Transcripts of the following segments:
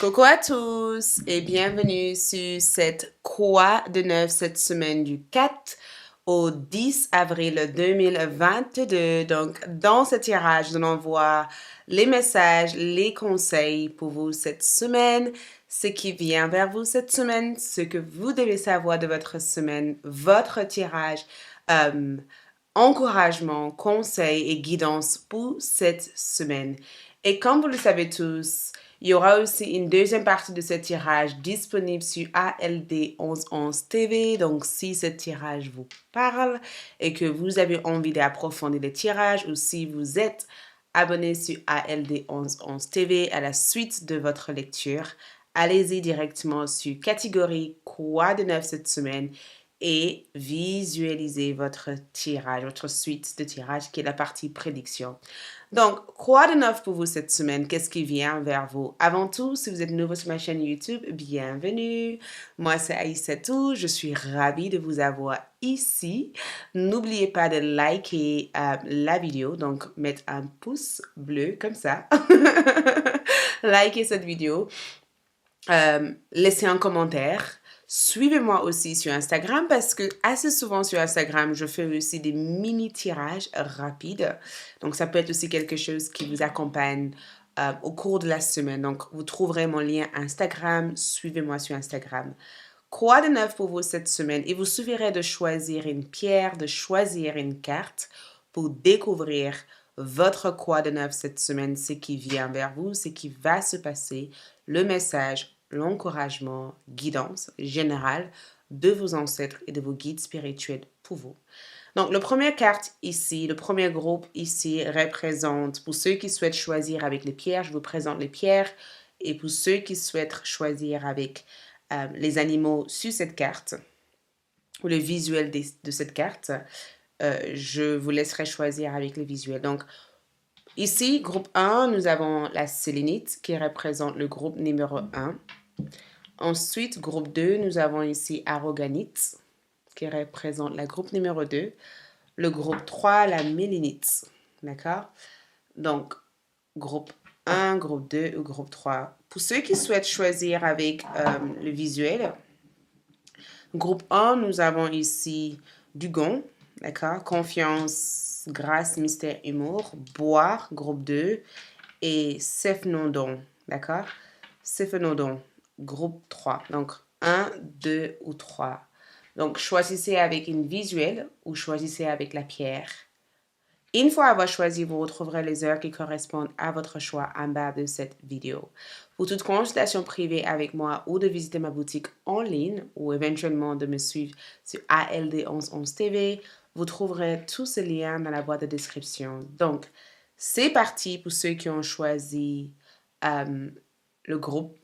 Coucou à tous et bienvenue sur cette Quoi de neuf cette semaine du 4 au 10 avril 2022. Donc, dans ce tirage, nous allons voir les messages, les conseils pour vous cette semaine, ce qui vient vers vous cette semaine, ce que vous devez savoir de votre semaine, votre tirage, encouragement, conseils et guidance pour cette semaine. Et comme vous le savez tous, il y aura aussi une deuxième partie de ce tirage disponible sur ALD 1111 TV. Donc, si ce tirage vous parle et que vous avez envie d'approfondir le tirage ou si vous êtes abonné sur ALD 1111 TV à la suite de votre lecture, allez-y directement sur catégorie Quoi de neuf cette semaine et visualisez votre tirage, votre suite de tirage qui est la partie prédiction. Donc, quoi de neuf pour vous cette semaine? Qu'est-ce qui vient vers vous? Avant tout, si vous êtes nouveau sur ma chaîne YouTube, bienvenue. Moi, c'est Aïssatou. Je suis ravie de vous avoir ici. N'oubliez pas de liker la vidéo, donc mettre un pouce bleu comme ça. Likez cette vidéo. Laissez un commentaire. Suivez-moi aussi sur Instagram parce que assez souvent sur Instagram, je fais aussi des mini tirages rapides. Donc, ça peut être aussi quelque chose qui vous accompagne au cours de la semaine. Donc, vous trouverez mon lien Instagram. Suivez-moi sur Instagram. Quoi de neuf pour vous cette semaine? Il vous suffirait de choisir une pierre, de choisir une carte pour découvrir votre quoi de neuf cette semaine, ce qui vient vers vous, ce qui va se passer, le message, l'encouragement, guidance générale de vos ancêtres et de vos guides spirituels pour vous. Donc, la première carte ici, le premier groupe ici représente, pour ceux qui souhaitent choisir avec les pierres, je vous présente les pierres, et pour ceux qui souhaitent choisir avec les animaux sur cette carte, ou le visuel de cette carte, je vous laisserai choisir avec le visuel. Donc, ici, groupe 1, nous avons la sélénite qui représente le groupe numéro 1. Ensuite, groupe 2, nous avons ici Arroganite qui représente le groupe numéro 2. Le groupe 3, la mélinite. D'accord? Donc, groupe 1, groupe 2 ou groupe 3. Pour ceux qui souhaitent choisir avec le visuel, groupe 1, nous avons ici Dugon, d'accord? Confiance, grâce, mystère, humour. Boire, groupe 2. Et Sephnodon, d'accord? Sephnodon, groupe 3. Donc, 1, 2 ou 3. Donc, choisissez avec une visuelle ou choisissez avec la pierre. Une fois avoir choisi, vous retrouverez les heures qui correspondent à votre choix en bas de cette vidéo. Pour toute consultation privée avec moi ou de visiter ma boutique en ligne ou éventuellement de me suivre sur ALD 1111 TV, vous trouverez tous ces liens dans la boîte de description. Donc, c'est parti pour ceux qui ont choisi le groupe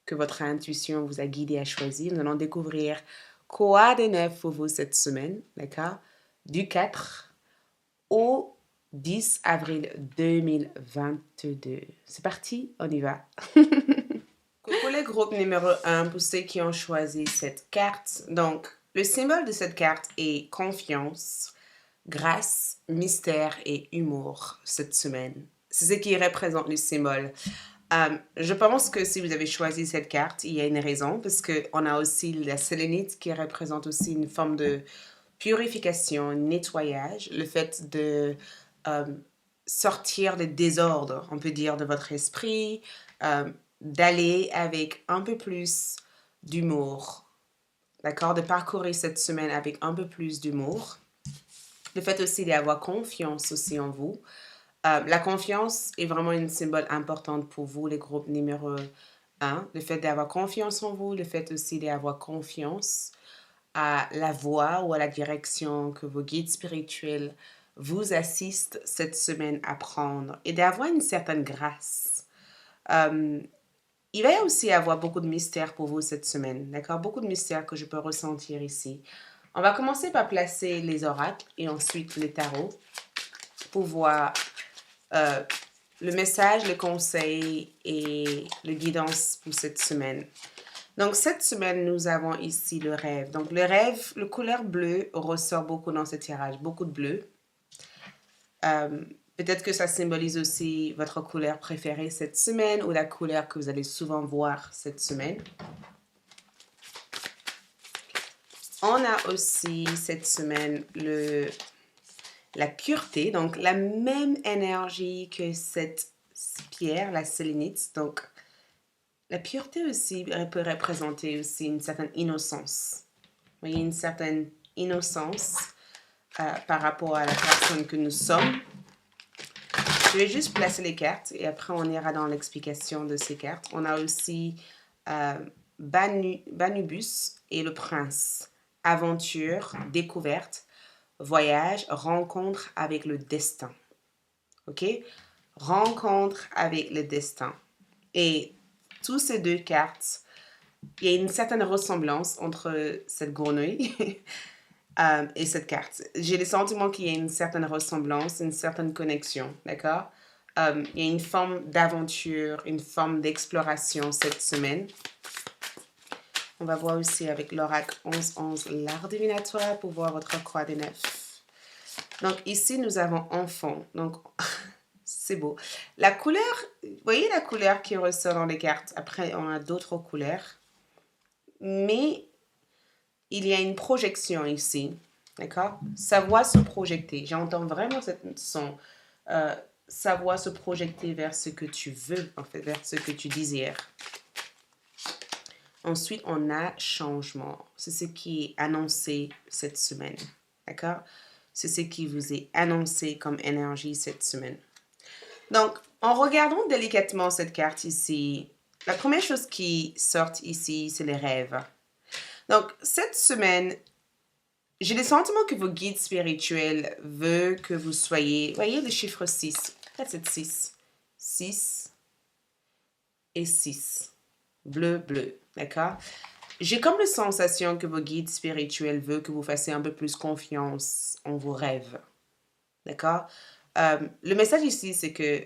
que votre intuition vous a guidé à choisir. Nous allons découvrir quoi de neuf pour vous cette semaine, d'accord? Du 4 au 10 avril 2022. C'est parti, on y va. Coucou les groupes numéro 1 pour ceux qui ont choisi cette carte. Donc, le symbole de cette carte est confiance, grâce, mystère et humour cette semaine. C'est ce qui représente le symbole. Je pense que si vous avez choisi cette carte, il y a une raison parce qu'on a aussi la sélénite qui représente aussi une forme de purification, nettoyage, le fait de sortir des désordres, on peut dire, de votre esprit, d'aller avec un peu plus d'humour, d'accord, de parcourir cette semaine avec un peu plus d'humour. Le fait aussi d'avoir confiance aussi en vous. La confiance est vraiment une symbole importante pour vous, les groupes numéro 1. Le fait d'avoir confiance en vous, le fait aussi d'avoir confiance à la voie ou à la direction que vos guides spirituels vous assistent cette semaine à prendre et d'avoir une certaine grâce. Il va y aussi avoir beaucoup de mystères pour vous cette semaine, d'accord? Beaucoup de mystères que je peux ressentir ici. On va commencer par placer les oracles et ensuite les tarots pour voir le message, le conseil et le guidance pour cette semaine. Donc, cette semaine, nous avons ici le rêve. Donc, le rêve, le couleur bleue ressort beaucoup dans ce tirage, beaucoup de bleu. Peut-être que ça symbolise aussi votre couleur préférée cette semaine ou la couleur que vous allez souvent voir cette semaine. On a aussi cette semaine la pureté, donc la même énergie que cette pierre, la sélénite. Donc, la pureté aussi peut représenter aussi une certaine innocence. Vous voyez, une certaine innocence par rapport à la personne que nous sommes. Je vais juste placer les cartes et après on ira dans l'explication de ces cartes. On a aussi Banubus et le prince. Aventure, découverte, voyage, rencontre avec le destin. OK? Rencontre avec le destin. Et tous ces deux cartes, il y a une certaine ressemblance entre cette grenouille et cette carte. J'ai le sentiment qu'il y a une certaine ressemblance, une certaine connexion, d'accord? Il y a une forme d'aventure, une forme d'exploration cette semaine. On va voir aussi avec l'oracle 11-11 l'art divinatoire pour voir votre croix des neufs. Donc ici, nous avons enfant. Donc, c'est beau. La couleur, vous voyez la couleur qui ressort dans les cartes. Après, on a d'autres couleurs. Mais il y a une projection ici. D'accord? Sa voix se projeter. J'entends vraiment cette son. Sa voix se projeter vers ce que tu veux, en fait, vers ce que tu désires. Ensuite, on a changement. C'est ce qui est annoncé cette semaine. D'accord? C'est ce qui vous est annoncé comme énergie cette semaine. Donc, en regardant délicatement cette carte ici, la première chose qui sort ici, c'est les rêves. Donc, cette semaine, j'ai le sentiment que vos guides spirituels veulent que vous soyez... Voyez le chiffre 6. C'est 6. 6 et 6. Bleu, bleu. D'accord? J'ai comme la sensation que vos guides spirituels veulent que vous fassiez un peu plus confiance en vos rêves. D'accord? Le message ici, c'est que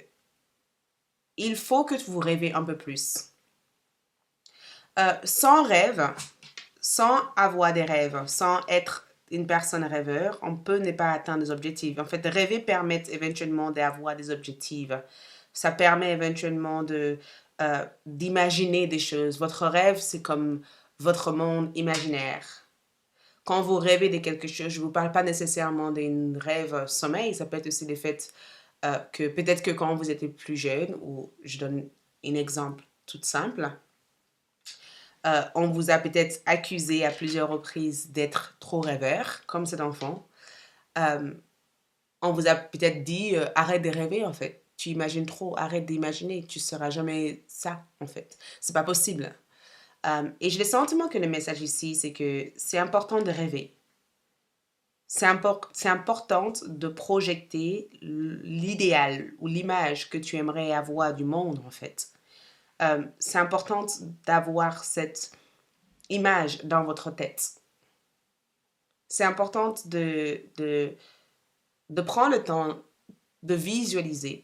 il faut que vous rêvez un peu plus. Sans rêve, sans avoir des rêves, sans être une personne rêveur, on peut ne pas atteindre des objectifs. En fait, rêver permet éventuellement d'avoir des objectifs. Ça permet éventuellement d'imaginer des choses. Votre rêve, c'est comme votre monde imaginaire. Quand vous rêvez de quelque chose, je ne vous parle pas nécessairement d'un rêve sommeil, ça peut être aussi le fait que peut-être que quand vous étiez plus jeune, ou je donne un exemple tout simple, on vous a peut-être accusé à plusieurs reprises d'être trop rêveur, comme cet enfant. On vous a peut-être dit arrête de rêver en fait. Tu imagines trop, arrête d'imaginer. Tu ne seras jamais ça en fait. C'est pas possible. Et j'ai le sentiment que le message ici, c'est que c'est important de rêver. C'est important de projeter l'idéal ou l'image que tu aimerais avoir du monde en fait. C'est important d'avoir cette image dans votre tête. C'est important de prendre le temps de visualiser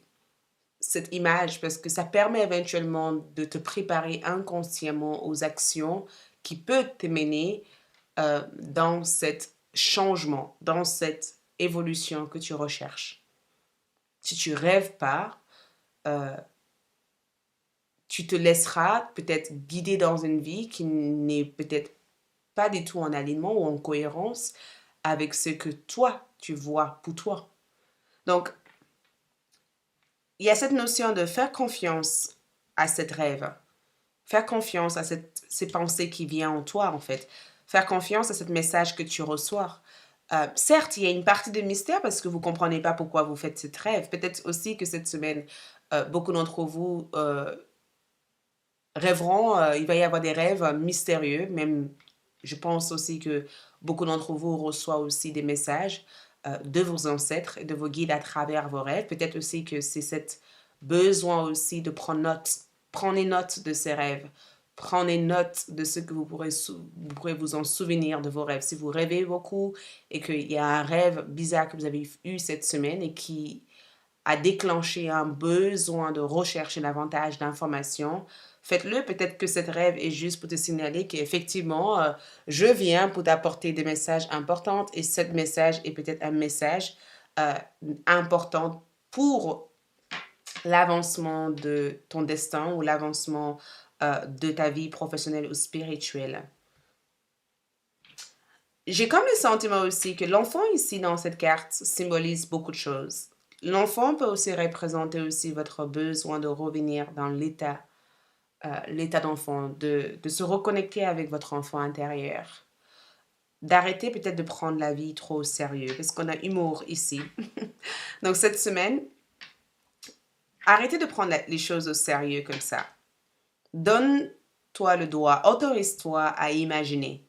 cette image parce que ça permet éventuellement de te préparer inconsciemment aux actions qui peuvent te mener dans cet changement, dans cette évolution que tu recherches. Si tu rêves pas, tu te laisseras peut-être guider dans une vie qui n'est peut-être pas du tout en alignement ou en cohérence avec ce que toi, tu vois pour toi. Donc, il y a cette notion de faire confiance à cette rêve. Faire confiance à ces pensées qui viennent en toi, en fait. Faire confiance à ce message que tu reçois. Certes, il y a une partie de mystère parce que vous ne comprenez pas pourquoi vous faites cette rêve. Peut-être aussi que cette semaine, beaucoup d'entre vous rêveront, il va y avoir des rêves mystérieux. Même, je pense aussi que beaucoup d'entre vous reçoivent aussi des messages de vos ancêtres et de vos guides à travers vos rêves. Peut-être aussi que c'est cet besoin aussi de prendre note. Prenez note de ces rêves. Prenez note de ce que vous pourrez vous en souvenir de vos rêves. Si vous rêvez beaucoup et qu'il y a un rêve bizarre que vous avez eu cette semaine et qui a déclenché un besoin de rechercher davantage d'informations, faites-le. Peut-être que cette rêve est juste pour te signaler qu'effectivement, je viens pour t'apporter des messages importants et ce message est peut-être un message important pour l'avancement de ton destin ou l'avancement de ta vie professionnelle ou spirituelle. J'ai comme le sentiment aussi que l'enfant ici dans cette carte symbolise beaucoup de choses. L'enfant peut aussi représenter aussi votre besoin de revenir dans l'état d'enfant, de se reconnecter avec votre enfant intérieur, d'arrêter peut-être de prendre la vie trop au sérieux, parce qu'on a humour ici. Donc cette semaine, arrêtez de prendre les choses au sérieux comme ça. Donne-toi le droit, autorise-toi à imaginer.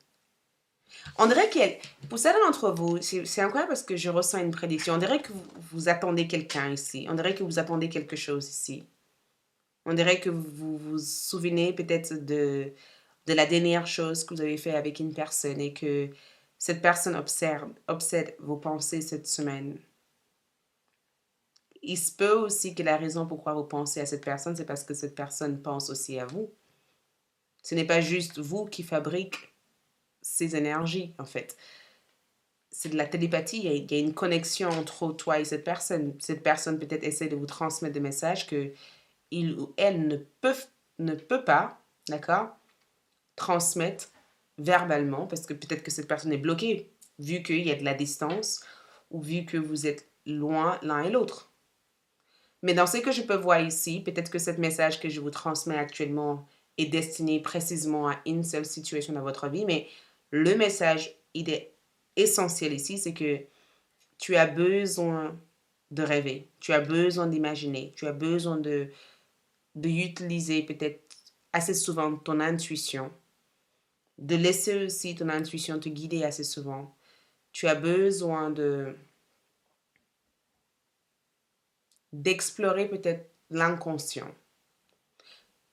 On dirait que, pour certains d'entre vous, c'est incroyable parce que je ressens une prédiction. On dirait que vous attendez quelqu'un ici. On dirait que vous attendez quelque chose ici. On dirait que vous vous souvenez peut-être de la dernière chose que vous avez fait avec une personne et que cette personne obsède vos pensées cette semaine. Il se peut aussi que la raison pourquoi vous pensez à cette personne, c'est parce que cette personne pense aussi à vous. Ce n'est pas juste vous qui fabriquez ces énergies, en fait. C'est de la télépathie, il y a une connexion entre toi et cette personne. Cette personne peut-être essaie de vous transmettre des messages que il ou elle ne peut pas, d'accord, transmettre verbalement, parce que peut-être que cette personne est bloquée, vu qu'il y a de la distance, ou vu que vous êtes loin l'un et l'autre. Mais dans ce que je peux voir ici, peut-être que ce message que je vous transmets actuellement est destiné précisément à une seule situation dans votre vie, mais le message essentiel ici, c'est que tu as besoin de rêver, tu as besoin d'imaginer, tu as besoin de utiliser peut-être assez souvent ton intuition, de laisser aussi ton intuition te guider assez souvent. Tu as besoin d'explorer peut-être l'inconscient,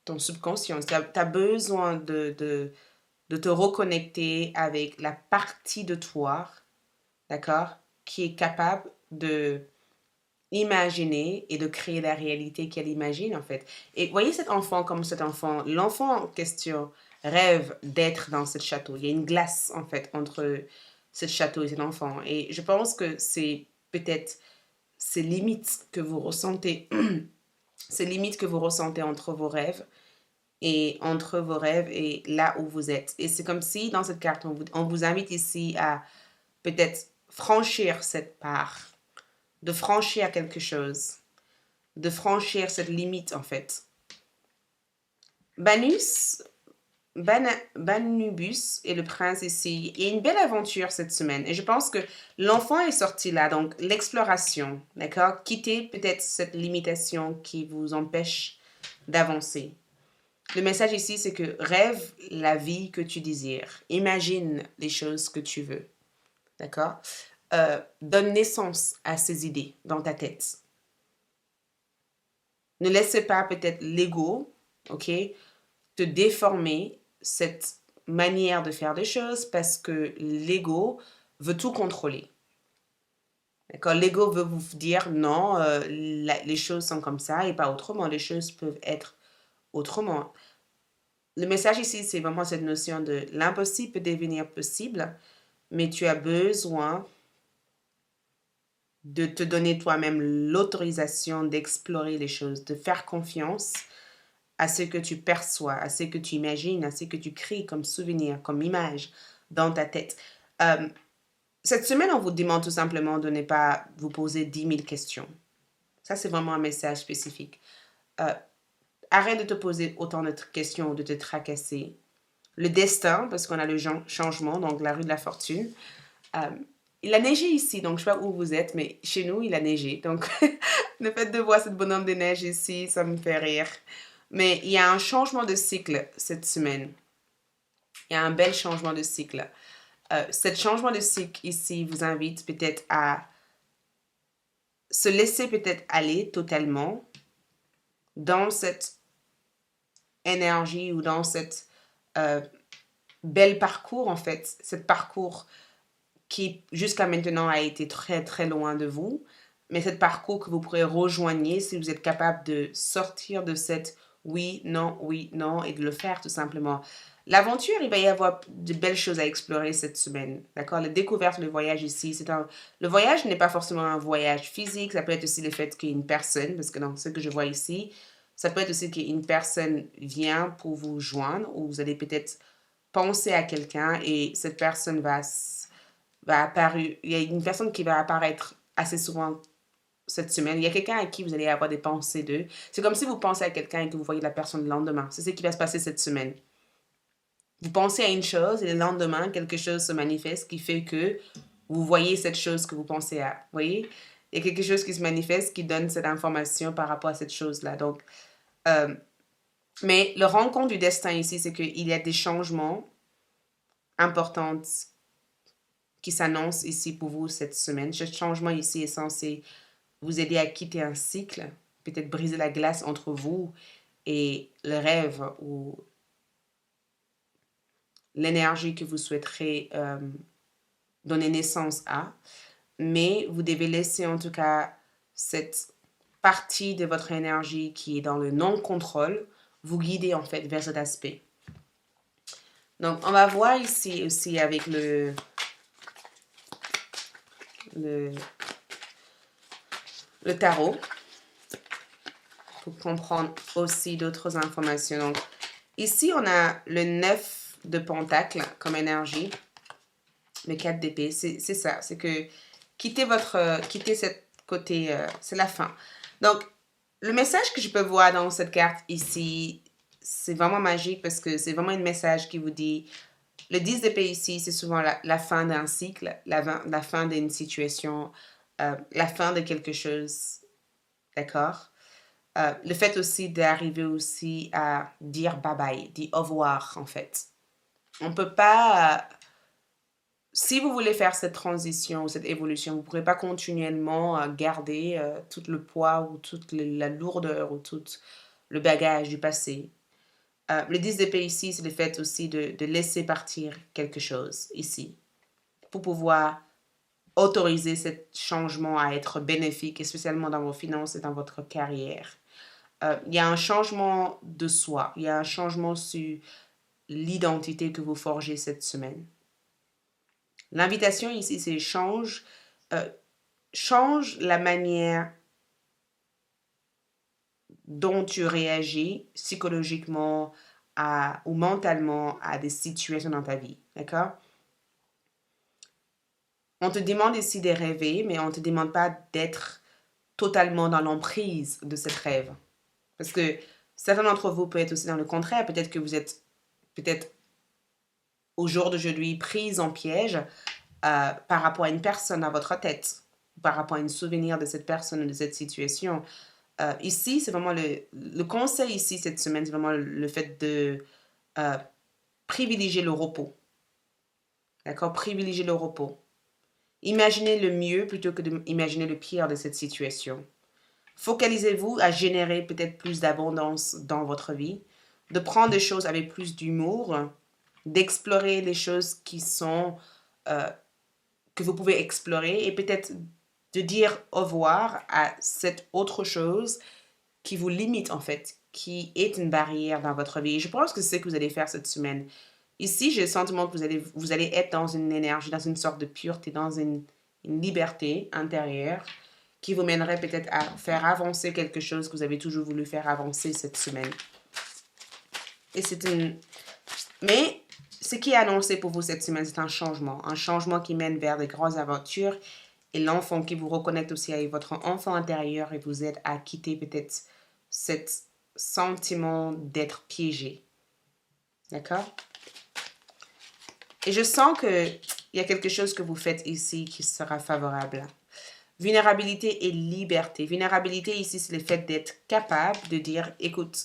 ton subconscient. Tu as besoin de te reconnecter avec la partie de toi, d'accord, qui est capable de imaginer et de créer la réalité qu'elle imagine, en fait. Et voyez cet enfant comme cet enfant. L'enfant en question rêve d'être dans ce château. Il y a une glace, en fait, entre ce château et cet enfant. Et je pense que c'est peut-être ces limites que vous ressentez, ces limites que vous ressentez entre vos rêves et là où vous êtes. Et c'est comme si, dans cette carte, on vous invite ici à peut-être franchir cette part, de franchir quelque chose, de franchir cette limite, en fait. Banubus est le prince ici. Il y a une belle aventure cette semaine. Et je pense que l'enfant est sorti là, donc l'exploration, d'accord? Quittez peut-être cette limitation qui vous empêche d'avancer. Le message ici, c'est que rêve la vie que tu désires. Imagine les choses que tu veux. D'accord? Donne naissance à ces idées dans ta tête. Ne laissez pas peut-être l'ego, ok, te déformer cette manière de faire des choses parce que l'ego veut tout contrôler. D'accord? L'ego veut vous dire non, les choses sont comme ça et pas autrement. Les choses peuvent être autrement. Le message ici, c'est vraiment cette notion de l'impossible peut devenir possible, mais tu as besoin de te donner toi-même l'autorisation d'explorer les choses, de faire confiance à ce que tu perçois, à ce que tu imagines, à ce que tu crées comme souvenir, comme image dans ta tête. Cette semaine, on vous demande tout simplement de ne pas vous poser 10 000 questions. Ça, c'est vraiment un message spécifique. Arrête de te poser autant de questions ou de te tracasser. Le destin, parce qu'on a le changement, donc la rue de la fortune. Il a neigé ici, donc je ne sais pas où vous êtes, mais chez nous, il a neigé. Donc, le fait de voir cette bonhomme de neige ici, ça me fait rire. Mais il y a un changement de cycle cette semaine. Il y a un bel changement de cycle. Ce changement de cycle ici vous invite peut-être à se laisser peut-être aller totalement dans cette énergie ou dans cette bel parcours, en fait. Ce parcours qui, jusqu'à maintenant, a été très, très loin de vous. Mais ce parcours que vous pourrez rejoindre si vous êtes capable de sortir de cette oui, non, et de le faire tout simplement. L'aventure, il va y avoir de belles choses à explorer cette semaine, d'accord? La découverte, le voyage ici, le voyage n'est pas forcément un voyage physique, ça peut être aussi le fait qu'il y ait une personne, parce que dans ce que je vois ici, ça peut être aussi qu'une personne vient pour vous joindre, ou vous allez peut-être penser à quelqu'un et cette personne va apparaître, il y a une personne qui va apparaître assez souvent cette semaine. Il y a quelqu'un à qui vous allez avoir des pensées d'eux. C'est comme si vous pensez à quelqu'un et que vous voyez la personne le lendemain. C'est ce qui va se passer cette semaine. Vous pensez à une chose et le lendemain, quelque chose se manifeste qui fait que vous voyez cette chose que vous pensez à. Vous voyez? Il y a quelque chose qui se manifeste qui donne cette information par rapport à cette chose-là. Donc, mais le rencontre du destin ici, c'est qu'il y a des changements importants qui s'annoncent ici pour vous cette semaine. Ce changement ici est censé vous aider à quitter un cycle, peut-être briser la glace entre vous et le rêve ou l'énergie que vous souhaiterez donner naissance à. Mais vous devez laisser en tout cas cette partie de votre énergie qui est dans le non-contrôle vous guider en fait vers cet aspect. Donc, on va voir ici aussi avec le, le tarot pour comprendre aussi d'autres informations. Donc, ici, on a le 9 de Pentacle comme énergie, le 4 d'épée. C'est ça, c'est que quitter cette côté, c'est la fin. Donc, le message que je peux voir dans cette carte ici, c'est vraiment magique parce que c'est vraiment un message qui vous dit, le 10 d'épée ici, c'est souvent la fin d'un cycle, la fin d'une situation, la fin de quelque chose, d'accord? Le fait aussi d'arriver aussi à dire bye-bye, dire au revoir, en fait. On ne peut pas... si vous voulez faire cette transition ou cette évolution, vous ne pourrez pas continuellement garder tout le poids ou toute la lourdeur ou tout le bagage du passé. Le 10 d'épée ici, c'est le fait aussi de laisser partir quelque chose ici pour pouvoir autoriser ce changement à être bénéfique, et spécialement dans vos finances et dans votre carrière. Il y a un changement de soi, il y a un changement sur l'identité que vous forgez cette semaine. L'invitation ici, c'est change la manière dont tu réagis psychologiquement ou mentalement à des situations dans ta vie, d'accord? On te demande ici de rêver, mais on ne te demande pas d'être totalement dans l'emprise de cette rêve. Parce que certains d'entre vous peuvent être aussi dans le contraire. Peut-être que vous êtes peut-être au jour d'aujourd'hui prise en piège par rapport à une personne à votre tête, par rapport à un souvenir de cette personne ou de cette situation. Ici, c'est vraiment le conseil ici cette semaine, c'est vraiment le fait de privilégier le repos. D'accord? Privilégier le repos. Imaginez le mieux plutôt que d'imaginer le pire de cette situation. Focalisez-vous à générer peut-être plus d'abondance dans votre vie, de prendre des choses avec plus d'humour, d'explorer les choses qui sont que vous pouvez explorer et peut-être de dire au revoir à cette autre chose qui vous limite en fait, qui est une barrière dans votre vie. Je pense que c'est ce que vous allez faire cette semaine. Ici, j'ai le sentiment que vous allez être dans une énergie, dans une sorte de pureté, dans une liberté intérieure qui vous mènerait peut-être à faire avancer quelque chose que vous avez toujours voulu faire avancer cette semaine. Et Mais ce qui est annoncé pour vous cette semaine, c'est un changement qui mène vers de grandes aventures et l'enfant qui vous reconnecte aussi avec votre enfant intérieur et vous aide à quitter peut-être cet sentiment d'être piégé. D'accord? Et je sens qu'il y a quelque chose que vous faites ici qui sera favorable. Vulnérabilité et liberté. Vulnérabilité ici, c'est le fait d'être capable de dire, écoute,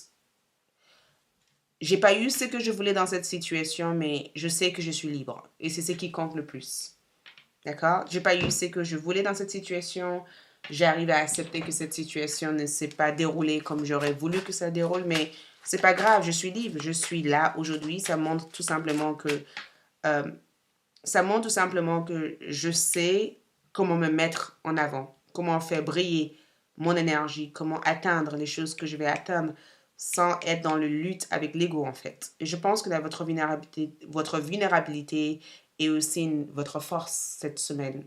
j'ai pas eu ce que je voulais dans cette situation, mais je sais que je suis libre. Et c'est ce qui compte le plus. D'accord? J'ai pas eu ce que je voulais dans cette situation. J'arrive à accepter que cette situation ne s'est pas déroulée comme j'aurais voulu que ça déroule, mais c'est pas grave, je suis libre, je suis là aujourd'hui. Ça montre tout simplement que je sais comment me mettre en avant, comment faire briller mon énergie, comment atteindre les choses que je vais atteindre, sans être dans le lutte avec l'ego, en fait. Et je pense que votre vulnérabilité est aussi votre force cette semaine.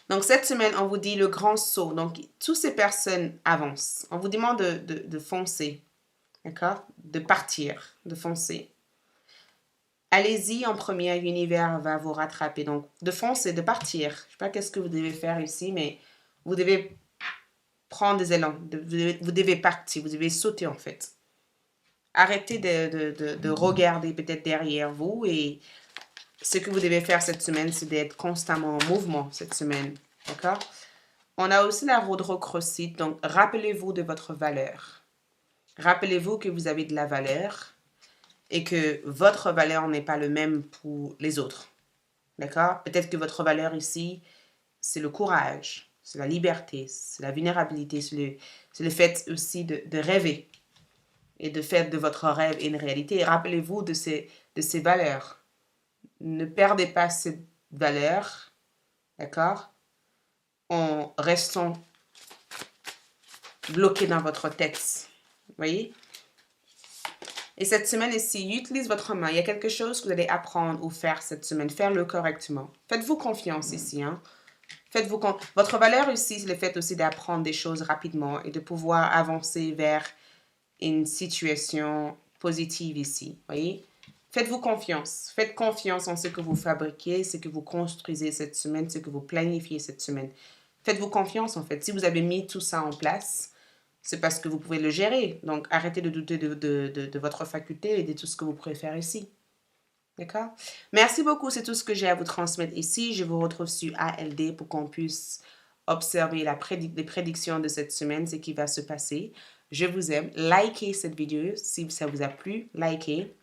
Donc, cette semaine, on vous dit le grand saut. Donc, toutes ces personnes avancent. On vous demande de foncer, d'accord? De partir, de foncer. Allez-y en premier, l'univers va vous rattraper. Donc, de foncer, de partir. Je ne sais pas qu'est-ce que vous devez faire ici, mais vous devez prendre des élans. Vous devez partir, vous devez sauter en fait. Arrêtez de regarder peut-être derrière vous et ce que vous devez faire cette semaine, c'est d'être constamment en mouvement cette semaine. D'accord? On a aussi la roue de recrossite, donc rappelez-vous de votre valeur. Rappelez-vous que vous avez de la valeur et que votre valeur n'est pas le même pour les autres. D'accord? Peut-être que votre valeur ici, c'est le courage, c'est la liberté, c'est la vulnérabilité, c'est le fait aussi de rêver et de faire de votre rêve une réalité. Et rappelez-vous de ces valeurs. Ne perdez pas ces valeurs, d'accord? En restant bloqué dans votre tête. Vous voyez? Et cette semaine ici, utilise votre main. Il y a quelque chose que vous allez apprendre ou faire cette semaine. Faire-le correctement. Faites-vous confiance ici. Hein? Votre valeur ici, c'est le fait aussi d'apprendre des choses rapidement et de pouvoir avancer vers une situation positive ici. Voyez? Faites-vous confiance. Faites confiance en ce que vous fabriquez, ce que vous construisez cette semaine, ce que vous planifiez cette semaine. Faites-vous confiance en fait. Si vous avez mis tout ça en place, c'est parce que vous pouvez le gérer. Donc, arrêtez de douter de votre faculté et de tout ce que vous pouvez faire ici. D'accord? Merci beaucoup. C'est tout ce que j'ai à vous transmettre ici. Je vous retrouve sur ALD pour qu'on puisse observer les prédictions de cette semaine, ce qui va se passer. Je vous aime. Likez cette vidéo si ça vous a plu. Likez.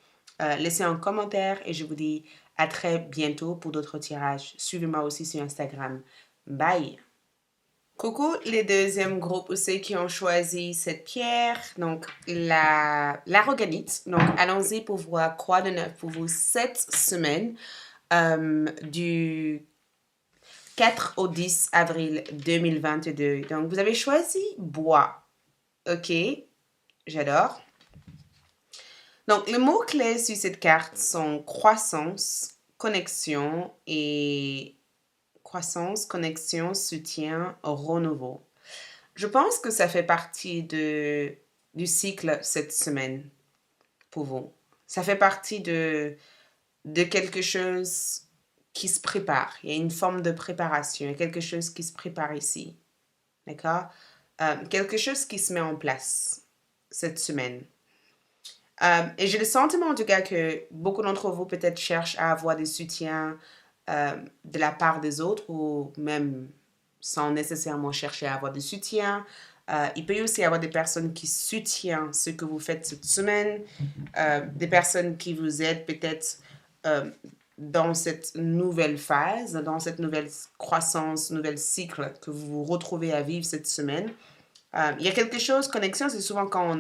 Laissez un commentaire et je vous dis à très bientôt pour d'autres tirages. Suivez-moi aussi sur Instagram. Bye! Coucou les deuxièmes groupes aussi qui ont choisi cette pierre, donc l'arroganite. Donc allons-y pour voir quoi de neuf pour vous cette semaine du 4 au 10 avril 2022. Donc vous avez choisi bois. Ok, j'adore. Donc les mots-clés sur cette carte sont croissance, connexion et... Croissance, connexion, soutien, renouveau. Je pense que ça fait partie du cycle cette semaine pour vous. Ça fait partie de quelque chose qui se prépare. Il y a une forme de préparation. Il y a quelque chose qui se prépare ici. D'accord? Quelque chose qui se met en place cette semaine. Et j'ai le sentiment en tout cas que beaucoup d'entre vous peut-être cherchent à avoir des soutiens de la part des autres ou même sans nécessairement chercher à avoir du soutien. Il peut y aussi avoir des personnes qui soutiennent ce que vous faites cette semaine, des personnes qui vous aident peut-être dans cette nouvelle phase, dans cette nouvelle croissance, nouvel cycle que vous vous retrouvez à vivre cette semaine. Il y a quelque chose, connexion, c'est souvent quand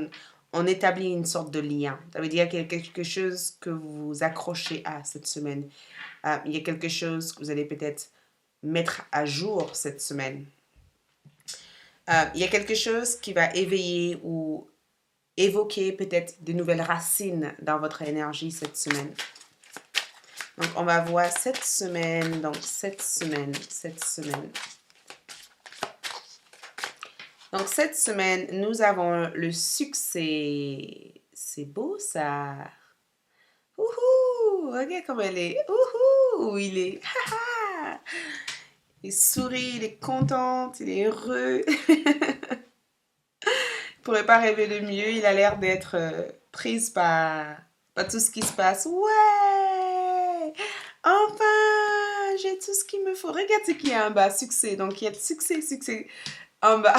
on établit une sorte de lien. Ça veut dire qu'il y a quelque chose que vous vous accrochez à cette semaine. Il y a quelque chose que vous allez peut-être mettre à jour cette semaine. Il y a quelque chose qui va éveiller ou évoquer peut-être de nouvelles racines dans votre énergie cette semaine. Donc, on va voir cette semaine. Donc, cette semaine. Donc, cette semaine, nous avons le succès. C'est beau, ça. Ouhou! Regarde comment elle est. Ouhou! Il est. Il sourit, il est content, il est heureux. Il pourrait pas rêver de mieux. Il a l'air d'être prise par tout ce qui se passe. Ouais! Enfin! J'ai tout ce qu'il me faut. Regarde ce qu'il y a en bas. Succès. Donc, il y a succès en bas.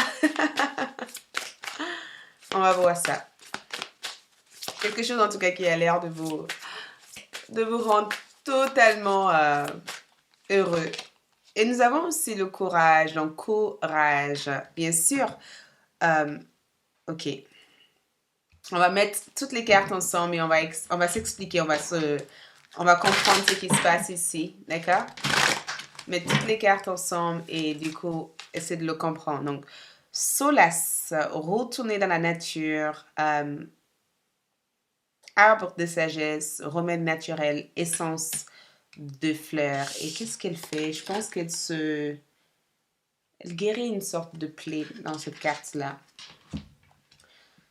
On va voir ça. Quelque chose en tout cas qui a l'air de vous rendre totalement heureux. Et nous avons aussi le courage. Donc, courage. Bien sûr. Ok. On va mettre toutes les cartes ensemble et on va s'expliquer. On va comprendre ce qui se passe ici. D'accord? Mettre toutes les cartes ensemble et du coup, essayer de le comprendre. Donc, Solace, retourner dans la nature, arbre de sagesse, remède naturel, essence de fleurs. Et qu'est-ce qu'elle fait? Je pense elle guérit une sorte de plaie dans cette carte-là.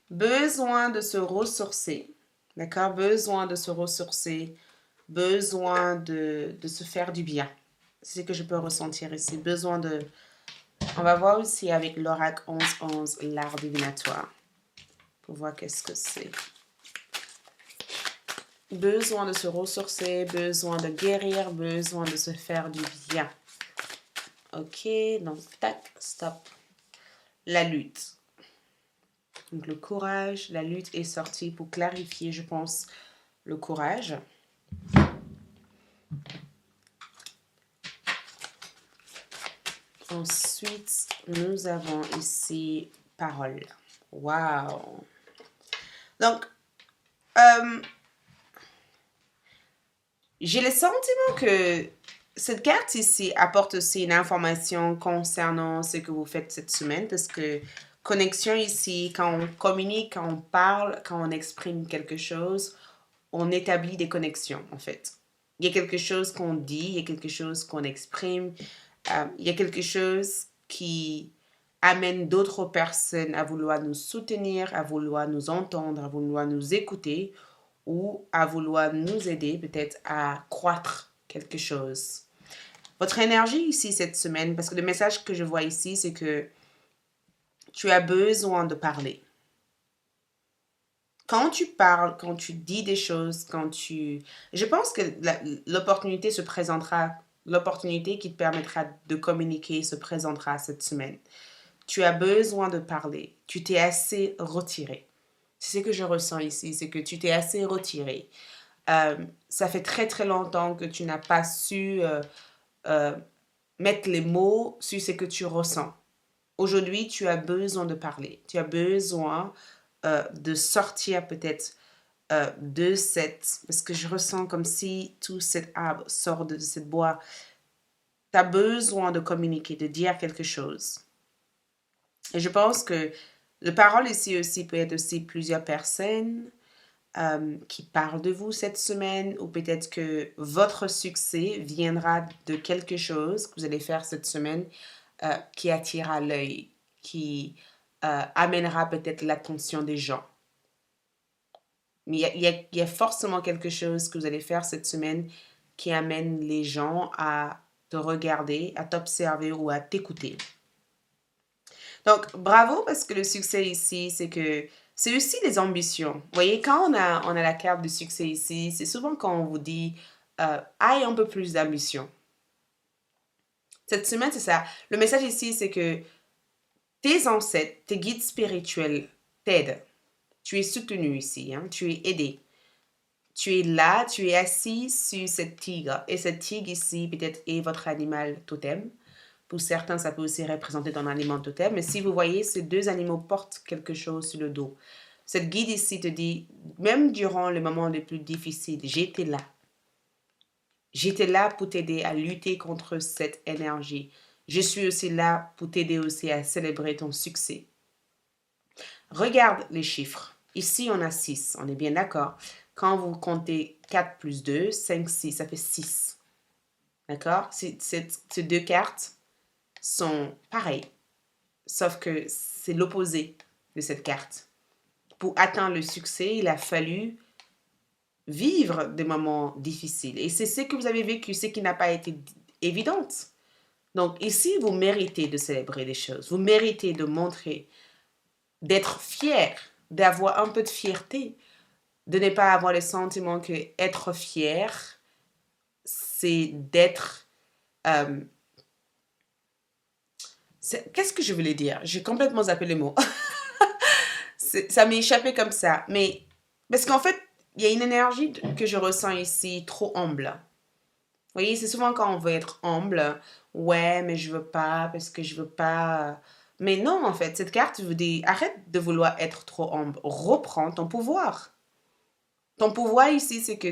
Besoin de se ressourcer, d'accord? Besoin de se ressourcer, besoin de se faire du bien. C'est ce que je peux ressentir ici. Besoin de... On va voir aussi avec l'oracle 11-11, l'art divinatoire, pour voir qu'est-ce que c'est. Besoin de se ressourcer, besoin de guérir, besoin de se faire du bien. Ok, donc tac, stop. La lutte. Donc le courage, la lutte est sortie pour clarifier, je pense, le courage. Ensuite, nous avons ici parole. Wow. Donc, j'ai le sentiment que cette carte ici apporte aussi une information concernant ce que vous faites cette semaine, parce que connexion ici, quand on communique, quand on parle, quand on exprime quelque chose, on établit des connexions en fait. Il y a quelque chose qu'on dit, il y a quelque chose qu'on exprime, il y a quelque chose qui amène d'autres personnes à vouloir nous soutenir, à vouloir nous entendre, à vouloir nous écouter ou à vouloir nous aider peut-être à croître quelque chose. Votre énergie ici cette semaine, parce que le message que je vois ici, c'est que tu as besoin de parler. Quand tu parles, quand tu dis des choses, Je pense que l'opportunité se présentera, l'opportunité qui te permettra de communiquer se présentera cette semaine. Tu as besoin de parler. Tu t'es assez retiré. C'est ce que je ressens ici, c'est que tu t'es assez retiré. Ça fait très très longtemps que tu n'as pas su mettre les mots sur ce que tu ressens. Aujourd'hui, tu as besoin de parler. Tu as besoin de sortir peut-être de cette... Parce que je ressens comme si tout cet arbre sort de cette bois. Tu as besoin de communiquer, de dire quelque chose. Et je pense que la parole ici aussi peut être aussi plusieurs personnes qui parlent de vous cette semaine, ou peut-être que votre succès viendra de quelque chose que vous allez faire cette semaine qui attirera l'œil, qui amènera peut-être l'attention des gens. Mais il y a forcément quelque chose que vous allez faire cette semaine qui amène les gens à te regarder, à t'observer ou à t'écouter. Donc, bravo, parce que le succès ici, c'est aussi les ambitions. Vous voyez, quand on a la carte du succès ici, c'est souvent quand on vous dit aie un peu plus d'ambition. Cette semaine, c'est ça. Le message ici, c'est que tes ancêtres, tes guides spirituels t'aident. Tu es soutenu ici, hein? Tu es aidé. Tu es là, tu es assis sur cette tigre. Et cette tigre ici, peut-être, est votre animal totem. Pour certains, ça peut aussi représenter ton animal totem. Mais si vous voyez, ces deux animaux portent quelque chose sur le dos. Cette guide ici te dit, même durant les moments les plus difficiles, j'étais là. J'étais là pour t'aider à lutter contre cette énergie. Je suis aussi là pour t'aider aussi à célébrer ton succès. Regarde les chiffres. Ici, on a 6. On est bien d'accord. Quand vous comptez 4 plus 2, 5, 6, ça fait 6. D'accord? Ces deux cartes sont pareilles. Sauf que c'est l'opposé de cette carte. Pour atteindre le succès, il a fallu vivre des moments difficiles. Et c'est ce que vous avez vécu, ce qui n'a pas été évident. Donc ici, vous méritez de célébrer les choses. Vous méritez de montrer, d'être fier, d'avoir un peu de fierté, de ne pas avoir le sentiment que être fier, c'est d'être... qu'est-ce que je voulais dire? J'ai complètement zappé les mots. Ça m'est échappé comme ça. Mais parce qu'en fait, il y a une énergie que je ressens ici trop humble. Vous voyez, c'est souvent quand on veut être humble. Ouais, mais je veux pas parce que je veux pas. Mais non, en fait, cette carte vous dit arrête de vouloir être trop humble. Reprends ton pouvoir. Ton pouvoir ici, c'est que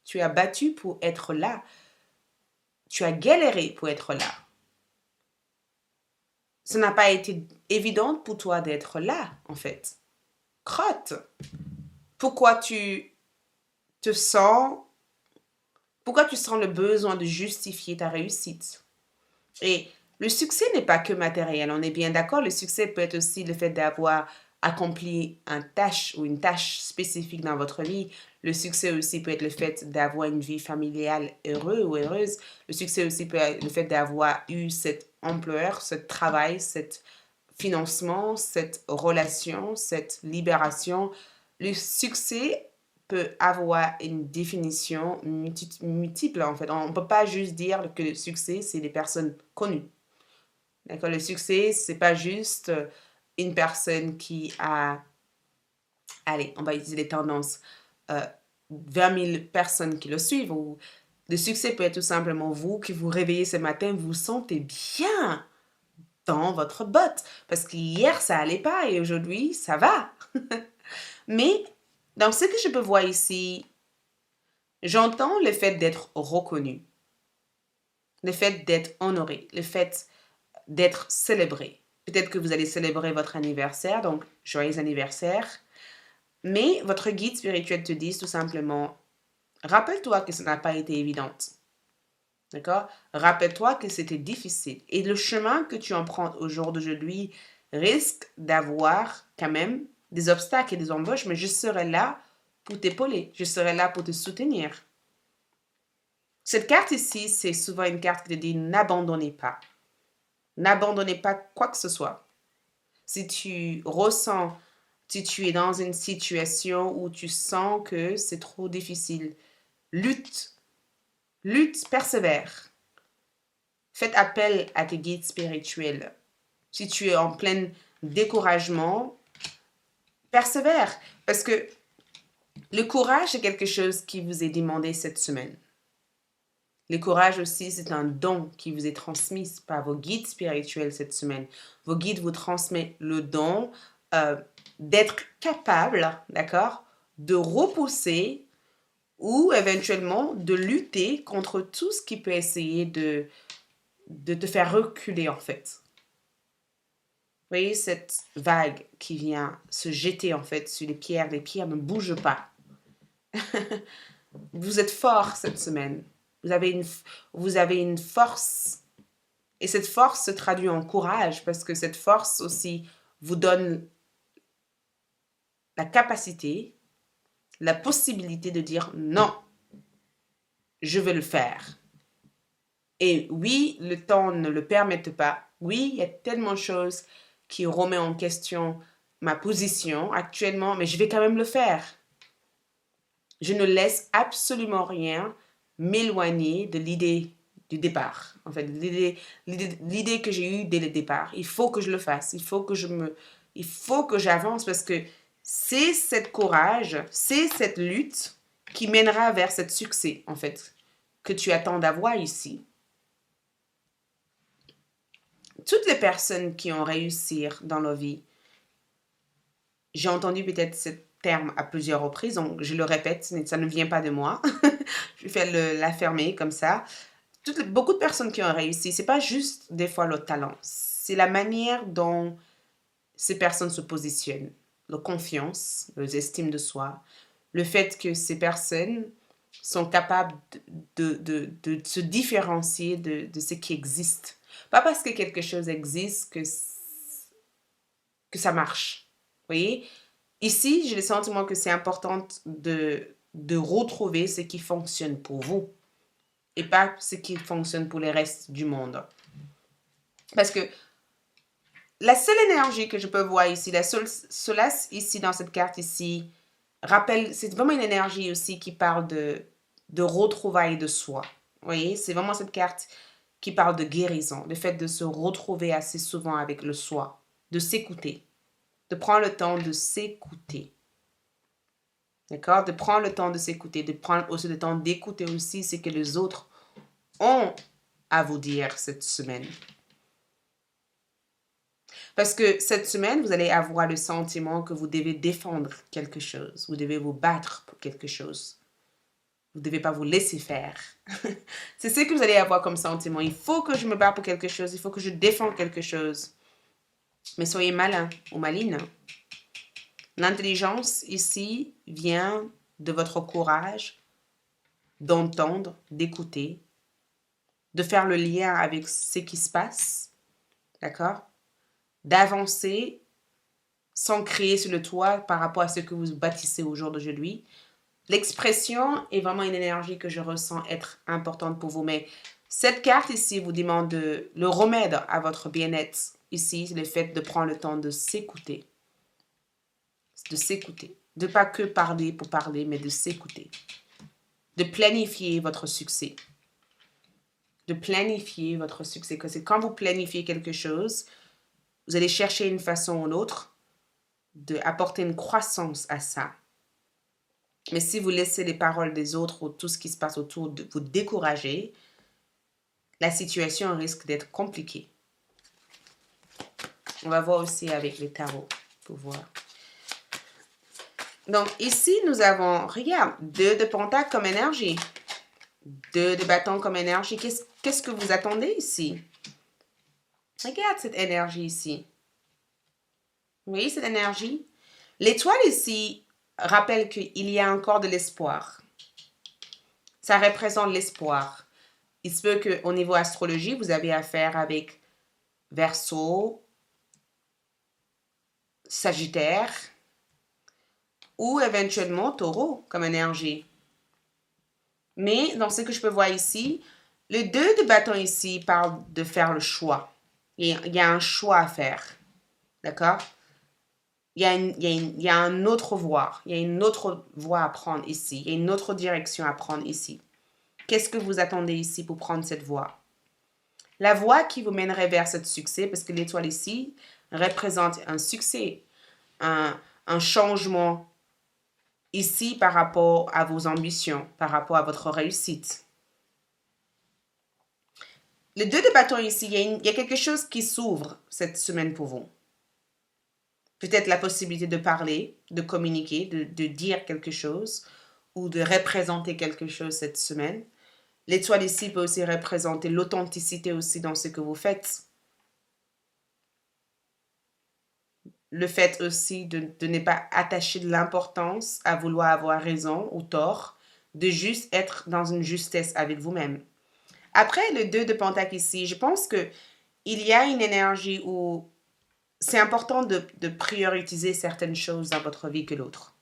tu as battu pour être là. Tu as galéré pour être là. Ça n'a pas été évident pour toi d'être là, en fait. Crotte. Pourquoi tu te sens... Pourquoi tu sens le besoin de justifier ta réussite? Et le succès n'est pas que matériel, on est bien d'accord. Le succès peut être aussi le fait d'avoir accompli une tâche ou une tâche spécifique dans votre vie. Le succès aussi peut être le fait d'avoir une vie familiale heureuse ou heureuse. Le succès aussi peut être le fait d'avoir eu cette ampleur, ce travail, cet financement, cette relation, cette libération. Le succès peut avoir une définition multiple en fait. On ne peut pas juste dire que le succès, c'est des personnes connues. D'accord? Le succès, c'est pas juste une personne qui a, allez, on va utiliser les tendances, 20 000 personnes qui le suivent. Ou le succès peut être tout simplement vous qui vous réveillez ce matin, vous vous sentez bien dans votre botte. Parce qu'hier, ça allait pas et aujourd'hui, ça va. Mais dans ce que je peux voir ici, j'entends le fait d'être reconnu, le fait d'être honoré, le fait d'être célébré. Peut-être que vous allez célébrer votre anniversaire, donc joyeux anniversaire. Mais votre guide spirituel te dit tout simplement, rappelle-toi que ça n'a pas été évident. D'accord? Rappelle-toi que c'était difficile. Et le chemin que tu empruntes au jour d'aujourd'hui risque d'avoir quand même des obstacles et des embûches, mais je serai là pour t'épauler. Je serai là pour te soutenir. Cette carte ici, c'est souvent une carte qui te dit n'abandonnez pas. N'abandonnez pas quoi que ce soit. Si tu ressens, si tu es dans une situation où tu sens que c'est trop difficile, lutte, persévère. Faites appel à tes guides spirituels. Si tu es en plein découragement, persévère. Parce que le courage est quelque chose qui vous est demandé cette semaine. Le courage aussi, c'est un don qui vous est transmis par vos guides spirituels cette semaine. Vos guides vous transmettent le don d'être capable, d'accord, de repousser ou éventuellement de lutter contre tout ce qui peut essayer de te faire reculer en fait. Vous voyez cette vague qui vient se jeter en fait sur les pierres ne bougent pas. Vous êtes fort cette semaine. Vous avez une force. Et cette force se traduit en courage parce que cette force aussi vous donne la capacité, la possibilité de dire non, je veux le faire. Et oui, le temps ne le permet pas. Oui, il y a tellement de choses qui remettent en question ma position actuellement, mais je vais quand même le faire. Je ne laisse absolument rien m'éloigner de l'idée du départ. En fait, l'idée que j'ai eue dès le départ. Il faut que je le fasse. Il faut que j'avance parce que c'est cette courage, c'est cette lutte qui mènera vers ce succès, en fait, que tu attends d'avoir ici. Toutes les personnes qui ont réussi dans leur vie, j'ai entendu peut-être ce terme à plusieurs reprises, donc je le répète, ça ne vient pas de moi. Je vais l'affirmer comme ça. Beaucoup de personnes qui ont réussi, c'est pas juste des fois leur talent, c'est la manière dont ces personnes se positionnent, leur confiance, leur estime de soi, le fait que ces personnes sont capables de se différencier de ce qui existe. Pas parce que quelque chose existe que ça marche. Vous voyez? Ici, j'ai le sentiment que c'est important de retrouver ce qui fonctionne pour vous et pas ce qui fonctionne pour le reste du monde. Parce que la seule énergie que je peux voir ici, la seule solace ici dans cette carte ici, c'est vraiment une énergie aussi qui parle de retrouvailles de soi. Vous voyez, c'est vraiment cette carte qui parle de guérison, le fait de se retrouver assez souvent avec le soi, de s'écouter, de prendre le temps de s'écouter. D'accord? De prendre le temps de s'écouter, de prendre aussi le temps d'écouter aussi ce que les autres ont à vous dire cette semaine. Parce que cette semaine, vous allez avoir le sentiment que vous devez défendre quelque chose. Vous devez vous battre pour quelque chose. Vous ne devez pas vous laisser faire. C'est ce que vous allez avoir comme sentiment. Il faut que je me batte pour quelque chose. Il faut que je défende quelque chose. Mais soyez malin ou maline. L'intelligence ici vient de votre courage d'entendre, d'écouter, de faire le lien avec ce qui se passe, d'accord? D'avancer sans crier sur le toit par rapport à ce que vous bâtissez au jour d'aujourd'hui. L'expression est vraiment une énergie que je ressens être importante pour vous, mais cette carte ici vous demande le remède à votre bien-être. Ici, c'est le fait de prendre le temps de s'écouter. De s'écouter. De pas que parler pour parler, mais de s'écouter. De planifier votre succès. De planifier votre succès. Parce que quand vous planifiez quelque chose, vous allez chercher une façon ou une autre d'apporter une croissance à ça. Mais si vous laissez les paroles des autres ou tout ce qui se passe autour de vous décourager, la situation risque d'être compliquée. On va voir aussi avec les tarots pour voir. Donc ici, nous avons, regarde, 2 de pentacle comme énergie. 2 de bâton comme énergie. Qu'est-ce que vous attendez ici? Regarde cette énergie ici. Vous voyez cette énergie? L'étoile ici rappelle qu'il y a encore de l'espoir. Ça représente l'espoir. Il se peut qu'au niveau astrologie, vous avez affaire avec Verseau, Sagittaire ou éventuellement Taureau comme énergie. Mais dans ce que je peux voir ici, le 2 de bâton ici parle de faire le choix. Il y a un choix à faire. D'accord? Il y a un autre voie. Il y a une autre voie à prendre ici. Il y a une autre direction à prendre ici. Qu'est-ce que vous attendez ici pour prendre cette voie? La voie qui vous mènerait vers ce succès, parce que l'étoile ici représente un succès, un changement ici par rapport à vos ambitions, par rapport à votre réussite. Le 2 de bâton ici, il y a quelque chose qui s'ouvre cette semaine pour vous. Peut-être la possibilité de parler, de communiquer, de dire quelque chose ou de représenter quelque chose cette semaine. L'étoile ici peut aussi représenter l'authenticité aussi dans ce que vous faites. Le fait aussi de ne pas attacher de l'importance à vouloir avoir raison ou tort, de juste être dans une justesse avec vous-même. Après le 2 de pentacle ici, je pense qu'il y a une énergie où c'est important de prioriser certaines choses dans votre vie que l'autre.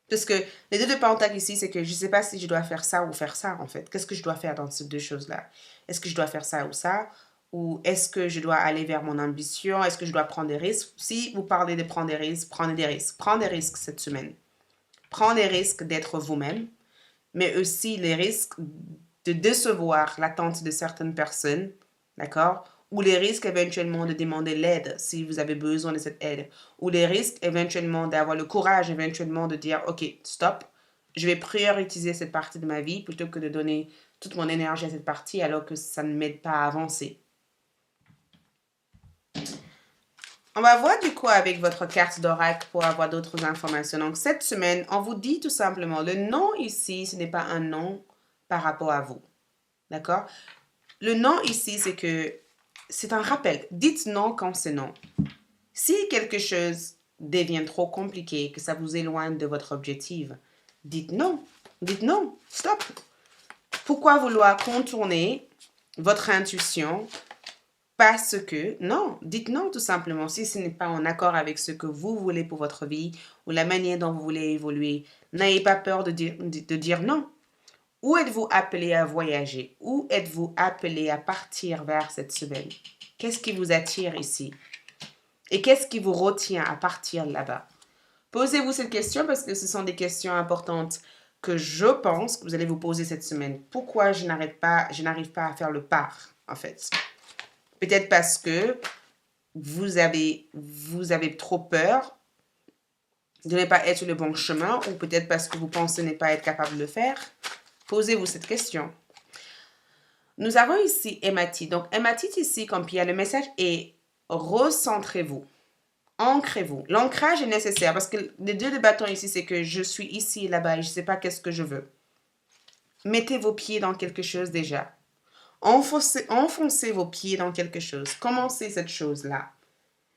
Parce que les 2 de pentacle ici, c'est que je ne sais pas si je dois faire ça ou faire ça, en fait. Qu'est-ce que je dois faire dans ces 2 choses-là? Est-ce que je dois faire ça ou ça? Ou est-ce que je dois aller vers mon ambition? Est-ce que je dois prendre des risques? Si vous parlez de prendre des risques, prenez des risques. Prenez des risques cette semaine. Prenez des risques d'être vous-même, mais aussi les risques de décevoir l'attente de certaines personnes, d'accord? Ou les risques éventuellement de demander l'aide si vous avez besoin de cette aide. Ou les risques éventuellement d'avoir le courage éventuellement de dire, OK, stop, je vais prioriser cette partie de ma vie plutôt que de donner toute mon énergie à cette partie alors que ça ne m'aide pas à avancer. On va voir du coup avec votre carte d'oracle pour avoir d'autres informations. Donc cette semaine, on vous dit tout simplement, le non ici, ce n'est pas un non par rapport à vous. D'accord? Le non ici, c'est que c'est un rappel. Dites non quand c'est non. Si quelque chose devient trop compliqué, que ça vous éloigne de votre objectif, dites non. Dites non. Stop. Pourquoi vouloir contourner votre intuition parce que, non, dites non tout simplement. Si ce n'est pas en accord avec ce que vous voulez pour votre vie ou la manière dont vous voulez évoluer, n'ayez pas peur de dire non. Où êtes-vous appelé à voyager? Où êtes-vous appelé à partir vers cette semaine? Qu'est-ce qui vous attire ici? Et qu'est-ce qui vous retient à partir là-bas? Posez-vous cette question parce que ce sont des questions importantes que je pense que vous allez vous poser cette semaine. Pourquoi je n'arrive pas à faire le pas, en fait? Peut-être parce que vous avez trop peur de ne pas être sur le bon chemin ou peut-être parce que vous pensez ne pas être capable de le faire. Posez-vous cette question. Nous avons ici hématite. Donc, hématite ici, comme Pierre, le message est recentrez-vous, ancrez-vous. L'ancrage est nécessaire parce que les 2 de bâton ici, c'est que je suis ici et là-bas et je ne sais pas qu'est-ce que je veux. Mettez vos pieds dans quelque chose déjà. Enfoncez vos pieds dans quelque chose. Commencez cette chose-là.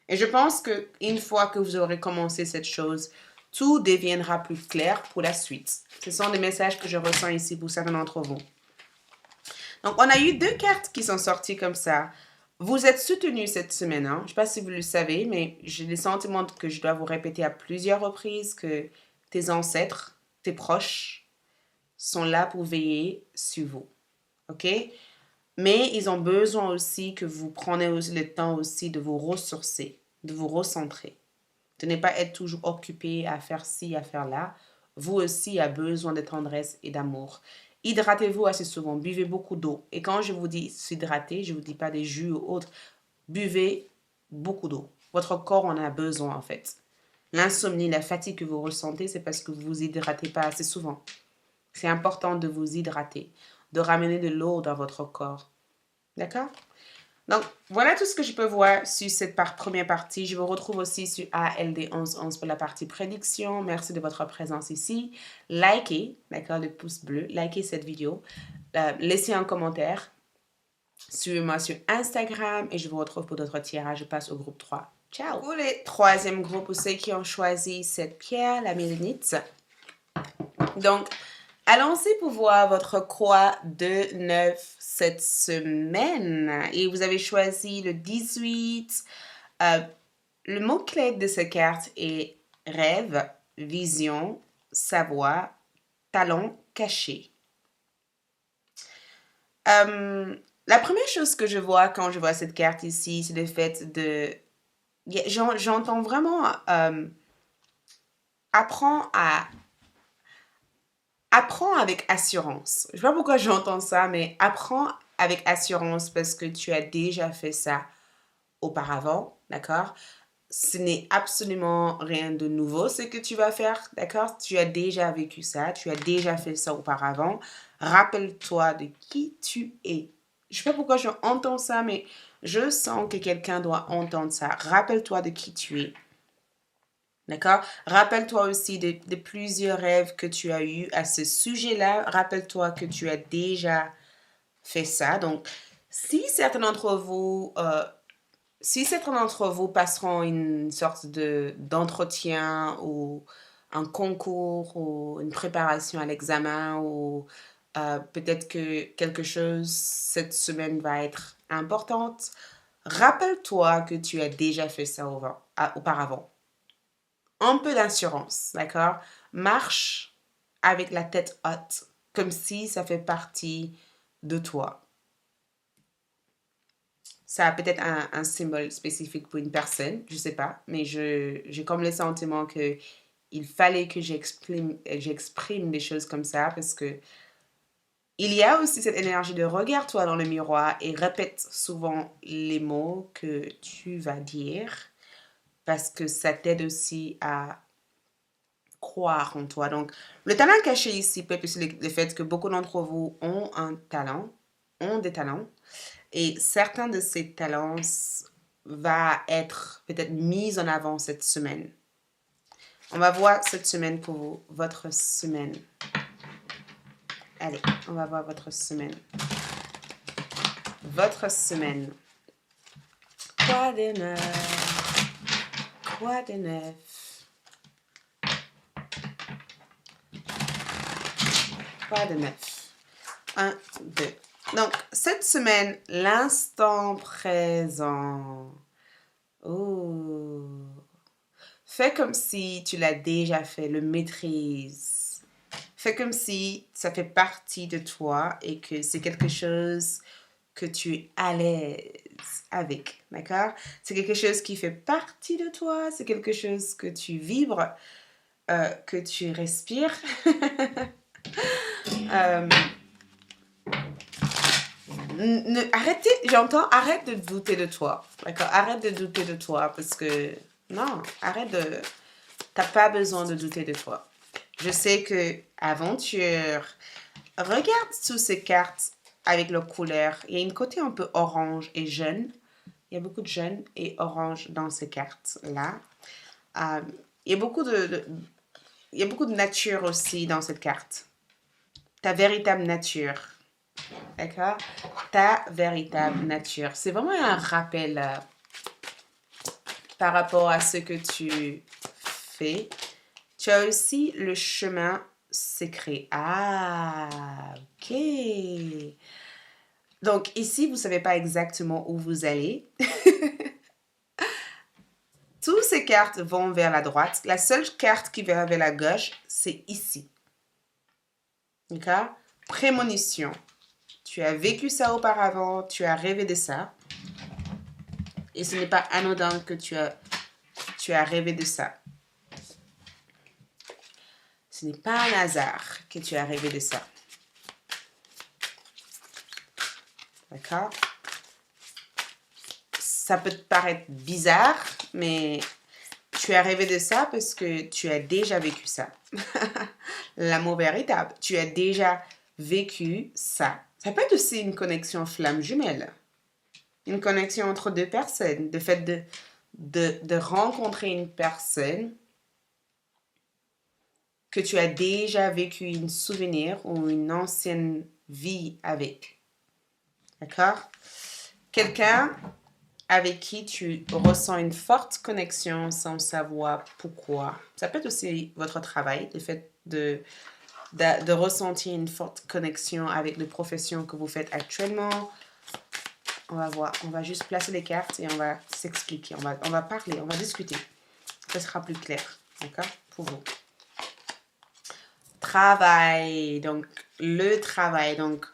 Et je pense qu'une fois que vous aurez commencé cette chose, tout deviendra plus clair pour la suite. Ce sont des messages que je ressens ici pour certains d'entre vous. Donc, on a eu 2 cartes qui sont sorties comme ça. Vous êtes soutenus cette semaine. Hein? Je ne sais pas si vous le savez, mais j'ai le sentiment que je dois vous répéter à plusieurs reprises que tes ancêtres, tes proches, sont là pour veiller sur vous. OK? Mais ils ont besoin aussi que vous preniez aussi le temps aussi de vous ressourcer, de vous recentrer. De ne pas être toujours occupé à faire ci, à faire là. Vous aussi avez besoin de tendresse et d'amour. Hydratez-vous assez souvent, buvez beaucoup d'eau. Et quand je vous dis s'hydrater, je ne vous dis pas des jus ou autres. Buvez beaucoup d'eau. Votre corps en a besoin en fait. L'insomnie, la fatigue que vous ressentez, c'est parce que vous ne vous hydratez pas assez souvent. C'est important de vous hydrater, de ramener de l'eau dans votre corps. D'accord? Donc, voilà tout ce que je peux voir sur cette première partie. Je vous retrouve aussi sur ALD 1111 pour la partie prédiction. Merci de votre présence ici. Likez, d'accord, le pouce bleu. Likez cette vidéo. Laissez un commentaire. Suivez-moi sur Instagram et je vous retrouve pour d'autres tirages. Je passe au groupe 3. Ciao! Pour les troisième groupe, pour ceux qui ont choisi cette pierre, la mélanite. Donc, allons-y pour voir votre croix de 9 cette semaine. Et vous avez choisi le 18. Le mot-clé de cette carte est rêve, vision, savoir, talent caché. La première chose que je vois quand je vois cette carte ici, c'est le fait de... J'entends vraiment apprends avec assurance. Je ne sais pas pourquoi j'entends ça, mais apprends avec assurance parce que tu as déjà fait ça auparavant, d'accord? Ce n'est absolument rien de nouveau ce que tu vas faire, d'accord? Tu as déjà vécu ça, tu as déjà fait ça auparavant. Rappelle-toi de qui tu es. Je ne sais pas pourquoi j'entends ça, mais je sens que quelqu'un doit entendre ça. Rappelle-toi de qui tu es. D'accord? Rappelle-toi aussi de plusieurs rêves que tu as eus à ce sujet-là. Rappelle-toi que tu as déjà fait ça. Donc, si certains d'entre vous passeront une sorte d'entretien ou un concours ou une préparation à l'examen ou peut-être que quelque chose cette semaine va être importante, rappelle-toi que tu as déjà fait ça auparavant. Un peu d'assurance, d'accord? Marche avec la tête haute, comme si ça fait partie de toi. Ça a peut-être un symbole spécifique pour une personne, je ne sais pas, mais j'ai comme le sentiment qu'il fallait que j'exprime des choses comme ça parce que il y a aussi cette énergie de regarde-toi dans le miroir et répète souvent les mots que tu vas dire parce que ça t'aide aussi à croire en toi. Donc, le talent caché ici peut être le fait que beaucoup d'entre vous ont des talents, et certains de ces talents va être peut-être mis en avant cette semaine. On va voir cette semaine pour vous, votre semaine. Allez, on va voir votre semaine. Votre semaine. Quoi de neuf? Quoi de neuf? Quoi de neuf? 1, 2. Donc, cette semaine, l'instant présent. Oh. Fais comme si tu l'as déjà fait, le maîtrise. Fais comme si ça fait partie de toi et que c'est quelque chose que tu es à l'aise avec, d'accord? C'est quelque chose qui fait partie de toi, c'est quelque chose que tu vibres, que tu respires. Arrête de douter de toi, d'accord? Arrête de douter de toi parce que, non, t'as pas besoin de douter de toi. Je sais que aventure, regarde toutes ces cartes avec leurs couleurs. Il y a une côté un peu orange et jaune. Il y a beaucoup de jaune et orange dans ces cartes-là. Il y a beaucoup de nature aussi dans cette carte. Ta véritable nature. D'accord? Ta véritable nature. C'est vraiment un rappel par rapport à ce que tu fais. Tu as aussi le chemin secret. Ah, ok. Donc ici, vous ne savez pas exactement où vous allez. Toutes ces cartes vont vers la droite. La seule carte qui va vers la gauche, c'est ici. D'accord? Prémonition. Tu as vécu ça auparavant, tu as rêvé de ça. Et ce n'est pas anodin que tu as rêvé de ça. Ce n'est pas un hasard que tu as rêvé de ça. D'accord? Ça peut te paraître bizarre, mais tu as rêvé de ça parce que tu as déjà vécu ça. L'amour véritable. Tu as déjà vécu ça. Ça peut être aussi une connexion flamme jumelle. Une connexion entre deux personnes. Le fait de rencontrer une personne que tu as déjà vécu un souvenir ou une ancienne vie avec. D'accord? Quelqu'un avec qui tu ressens une forte connexion sans savoir pourquoi. Ça peut être aussi votre travail, le fait de ressentir une forte connexion avec les professions que vous faites actuellement. On va voir, on va juste placer les cartes et on va s'expliquer, on va parler, on va discuter. Ça sera plus clair, d'accord, pour vous. Travail, donc le travail, donc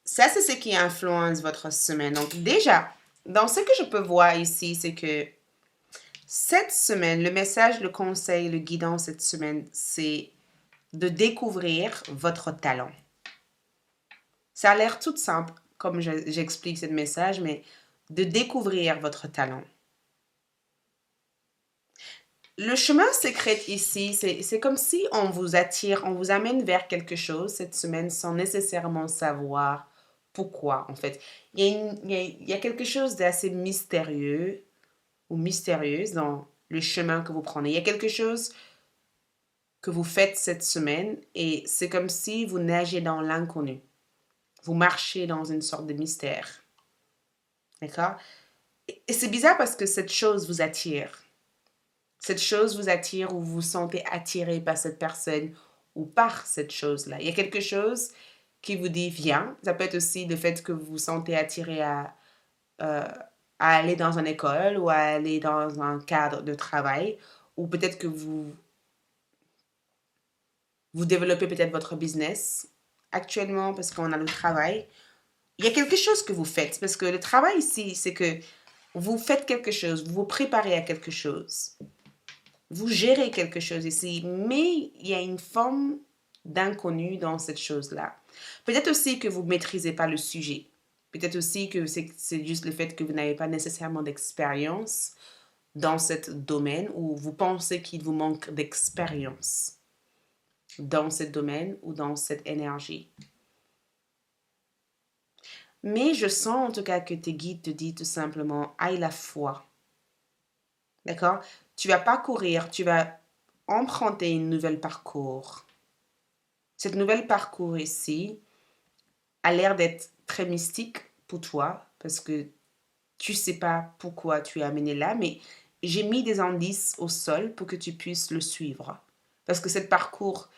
ça c'est ce qui influence votre semaine. Donc déjà, dans ce que je peux voir ici, c'est que cette semaine, le message, le conseil, le guidant cette semaine, c'est de découvrir votre talent. Ça a l'air tout simple, comme j'explique ce message, mais de découvrir votre talent. Le chemin secret ici, c'est comme si on vous attire, on vous amène vers quelque chose cette semaine sans nécessairement savoir pourquoi, en fait. Il y a quelque chose d'assez mystérieux ou mystérieuse dans le chemin que vous prenez. Il y a quelque chose que vous faites cette semaine et c'est comme si vous nagez dans l'inconnu. Vous marchez dans une sorte de mystère. D'accord? Et c'est bizarre parce que cette chose vous attire. Cette chose vous attire ou vous vous sentez attiré par cette personne ou par cette chose-là. Il y a quelque chose qui vous dit viens. Ça peut être aussi le fait que vous vous sentez attiré à aller dans une école ou à aller dans un cadre de travail. Ou peut-être que vous développez peut-être votre business actuellement parce qu'on a le travail. Il y a quelque chose que vous faites parce que le travail ici, c'est que vous faites quelque chose, vous vous préparez à quelque chose. Vous gérez quelque chose ici, mais il y a une forme d'inconnu dans cette chose-là. Peut-être aussi que vous ne maîtrisez pas le sujet. Peut-être aussi que c'est juste le fait que vous n'avez pas nécessairement d'expérience dans ce domaine ou vous pensez qu'il vous manque d'expérience dans ce domaine ou dans cette énergie. Mais je sens en tout cas que tes guides te disent tout simplement, aie la foi. D'accord? Tu vas pas courir, tu vas emprunter une nouvelle parcours. Cette nouvelle parcours ici a l'air d'être très mystique pour toi parce que tu sais pas pourquoi tu es amené là, mais j'ai mis des indices au sol pour que tu puisses le suivre. Parce que ce parcours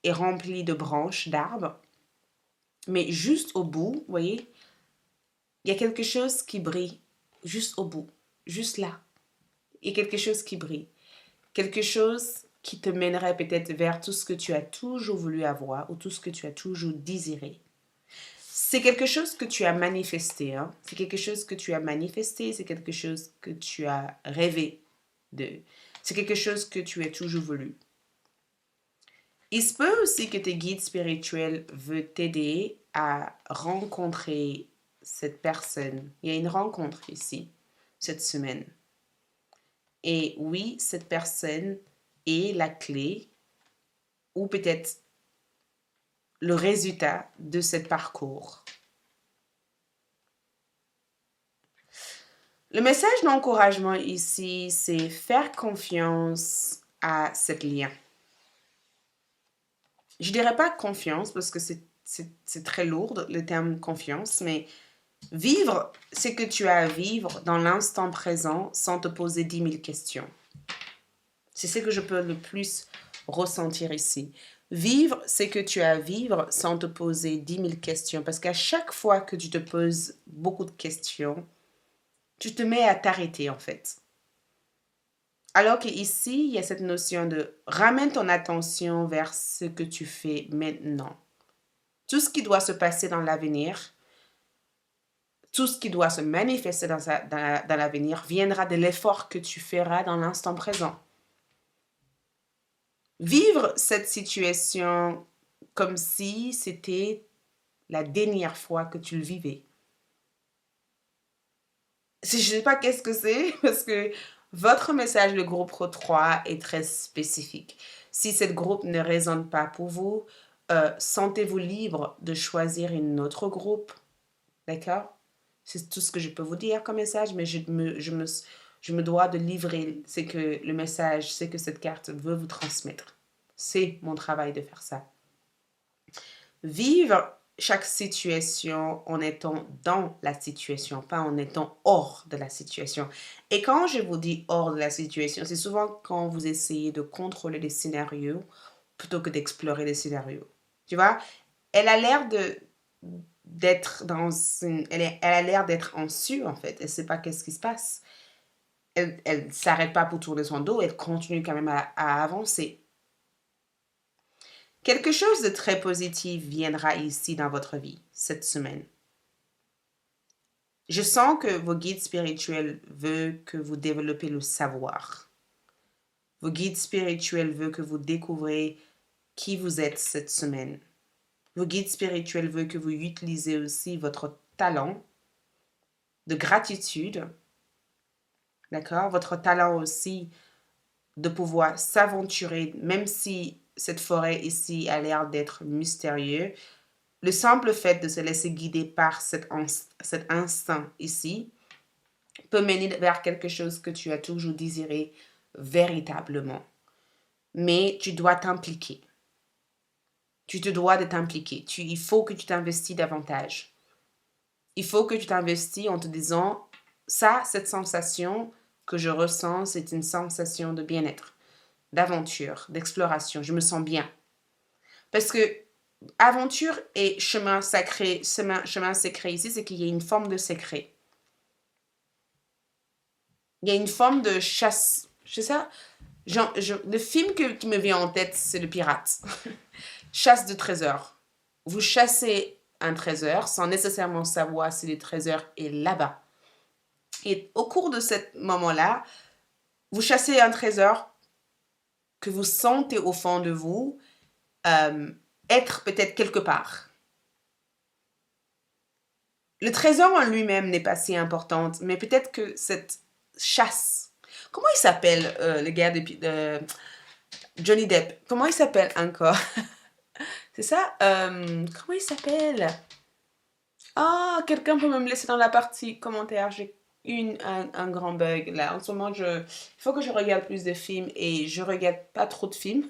est rempli de branches, d'arbres, mais juste au bout, vous voyez, il y a quelque chose qui brille, juste au bout, juste là. Il y a quelque chose qui brille. Quelque chose qui te mènerait peut-être vers tout ce que tu as toujours voulu avoir ou tout ce que tu as toujours désiré. C'est quelque chose que tu as manifesté. Hein? C'est quelque chose que tu as manifesté. C'est quelque chose que tu as rêvé de. C'est quelque chose que tu as toujours voulu. Il se peut aussi que tes guides spirituels veulent t'aider à rencontrer cette personne. Il y a une rencontre ici, cette semaine. Et oui, cette personne est la clé ou peut-être le résultat de ce parcours. Le message d'encouragement ici, c'est faire confiance à ce lien. Je dirais pas confiance parce que c'est très lourd, le terme confiance, mais vivre, c'est que tu as à vivre dans l'instant présent sans te poser 10 000 questions. C'est ce que je peux le plus ressentir ici. Vivre, c'est que tu as à vivre sans te poser 10 000 questions. Parce qu'à chaque fois que tu te poses beaucoup de questions, tu te mets à t'arrêter en fait. Alors qu'ici, il y a cette notion de ramène ton attention vers ce que tu fais maintenant. Tout ce qui doit se passer dans l'avenir, tout ce qui doit se manifester dans l'avenir viendra de l'effort que tu feras dans l'instant présent. Vivre cette situation comme si c'était la dernière fois que tu le vivais. Je ne sais pas qu'est-ce que c'est, parce que votre message de groupe 3 est très spécifique. Si ce groupe ne résonne pas pour vous, sentez-vous libre de choisir un autre groupe. D'accord? C'est tout ce que je peux vous dire comme message, mais je me dois de livrer ce que le message, ce que cette carte veut vous transmettre. C'est mon travail de faire ça. Vivre chaque situation en étant dans la situation, pas en étant hors de la situation. Et quand je vous dis hors de la situation, c'est souvent quand vous essayez de contrôler les scénarios plutôt que d'explorer les scénarios. Tu vois, elle a l'air d'être dans elle a l'air d'être en su en fait. Elle sait pas qu'est-ce qui se passe. Elle s'arrête pas pour tourner son dos. Elle continue quand même à avancer. Quelque chose de très positif viendra ici dans votre vie cette semaine. Je sens que vos guides spirituels veulent que vous développez le savoir. Vos guides spirituels veulent que vous découvrez qui vous êtes cette semaine. Vos guides spirituels veulent que vous utilisez aussi votre talent de gratitude. D'accord? Votre talent aussi de pouvoir s'aventurer, même si cette forêt ici a l'air d'être mystérieuse. Le simple fait de se laisser guider par cet instinct ici peut mener vers quelque chose que tu as toujours désiré véritablement. Mais tu dois t'impliquer. Tu te dois de t'impliquer. Il faut que tu t'investis davantage. Il faut que tu t'investis en te disant, ça, cette sensation que je ressens, c'est une sensation de bien-être, d'aventure, d'exploration. Je me sens bien. Parce que aventure et chemin sacré, chemin secret ici, c'est qu'il y a une forme de secret. Il y a une forme de chasse. C'est ça? Le film qui me vient en tête, c'est Le Pirate. Chasse de trésors. Vous chassez un trésor sans nécessairement savoir si le trésor est là-bas. Et au cours de ce moment-là, vous chassez un trésor que vous sentez au fond de vous être peut-être quelque part. Le trésor en lui-même n'est pas si important, mais peut-être que cette chasse... Comment il s'appelle, le gars de Johnny Depp? Comment il s'appelle encore? C'est ça? Comment il s'appelle? Ah, quelqu'un peut me laisser dans la partie commentaire. J'ai un grand bug là. En ce moment, il faut que je regarde plus de films et je regarde pas trop de films.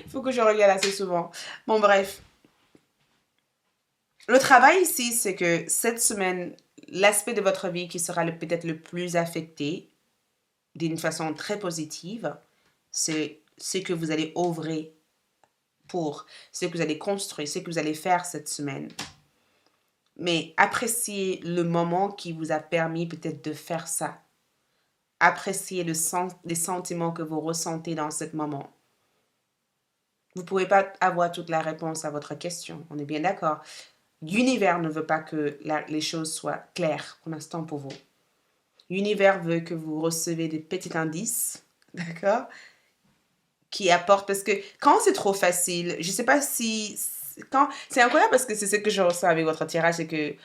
Il faut que je regarde assez souvent. Bon, bref. Le travail ici, c'est que cette semaine, l'aspect de votre vie qui sera peut-être le plus affecté d'une façon très positive, c'est ce que vous allez œuvrer pour, ce que vous allez construire, ce que vous allez faire cette semaine. Mais appréciez le moment qui vous a permis peut-être de faire ça. Appréciez les sentiments que vous ressentez dans ce moment. Vous ne pouvez pas avoir toute la réponse à votre question, on est bien d'accord. L'univers ne veut pas que les choses soient claires pour l'instant pour vous. L'univers veut que vous recevez des petits indices, d'accord, qui apportent, parce que quand c'est trop facile, je ne sais pas si... c'est incroyable parce que c'est ce que je ressens avec votre tirage, c'est que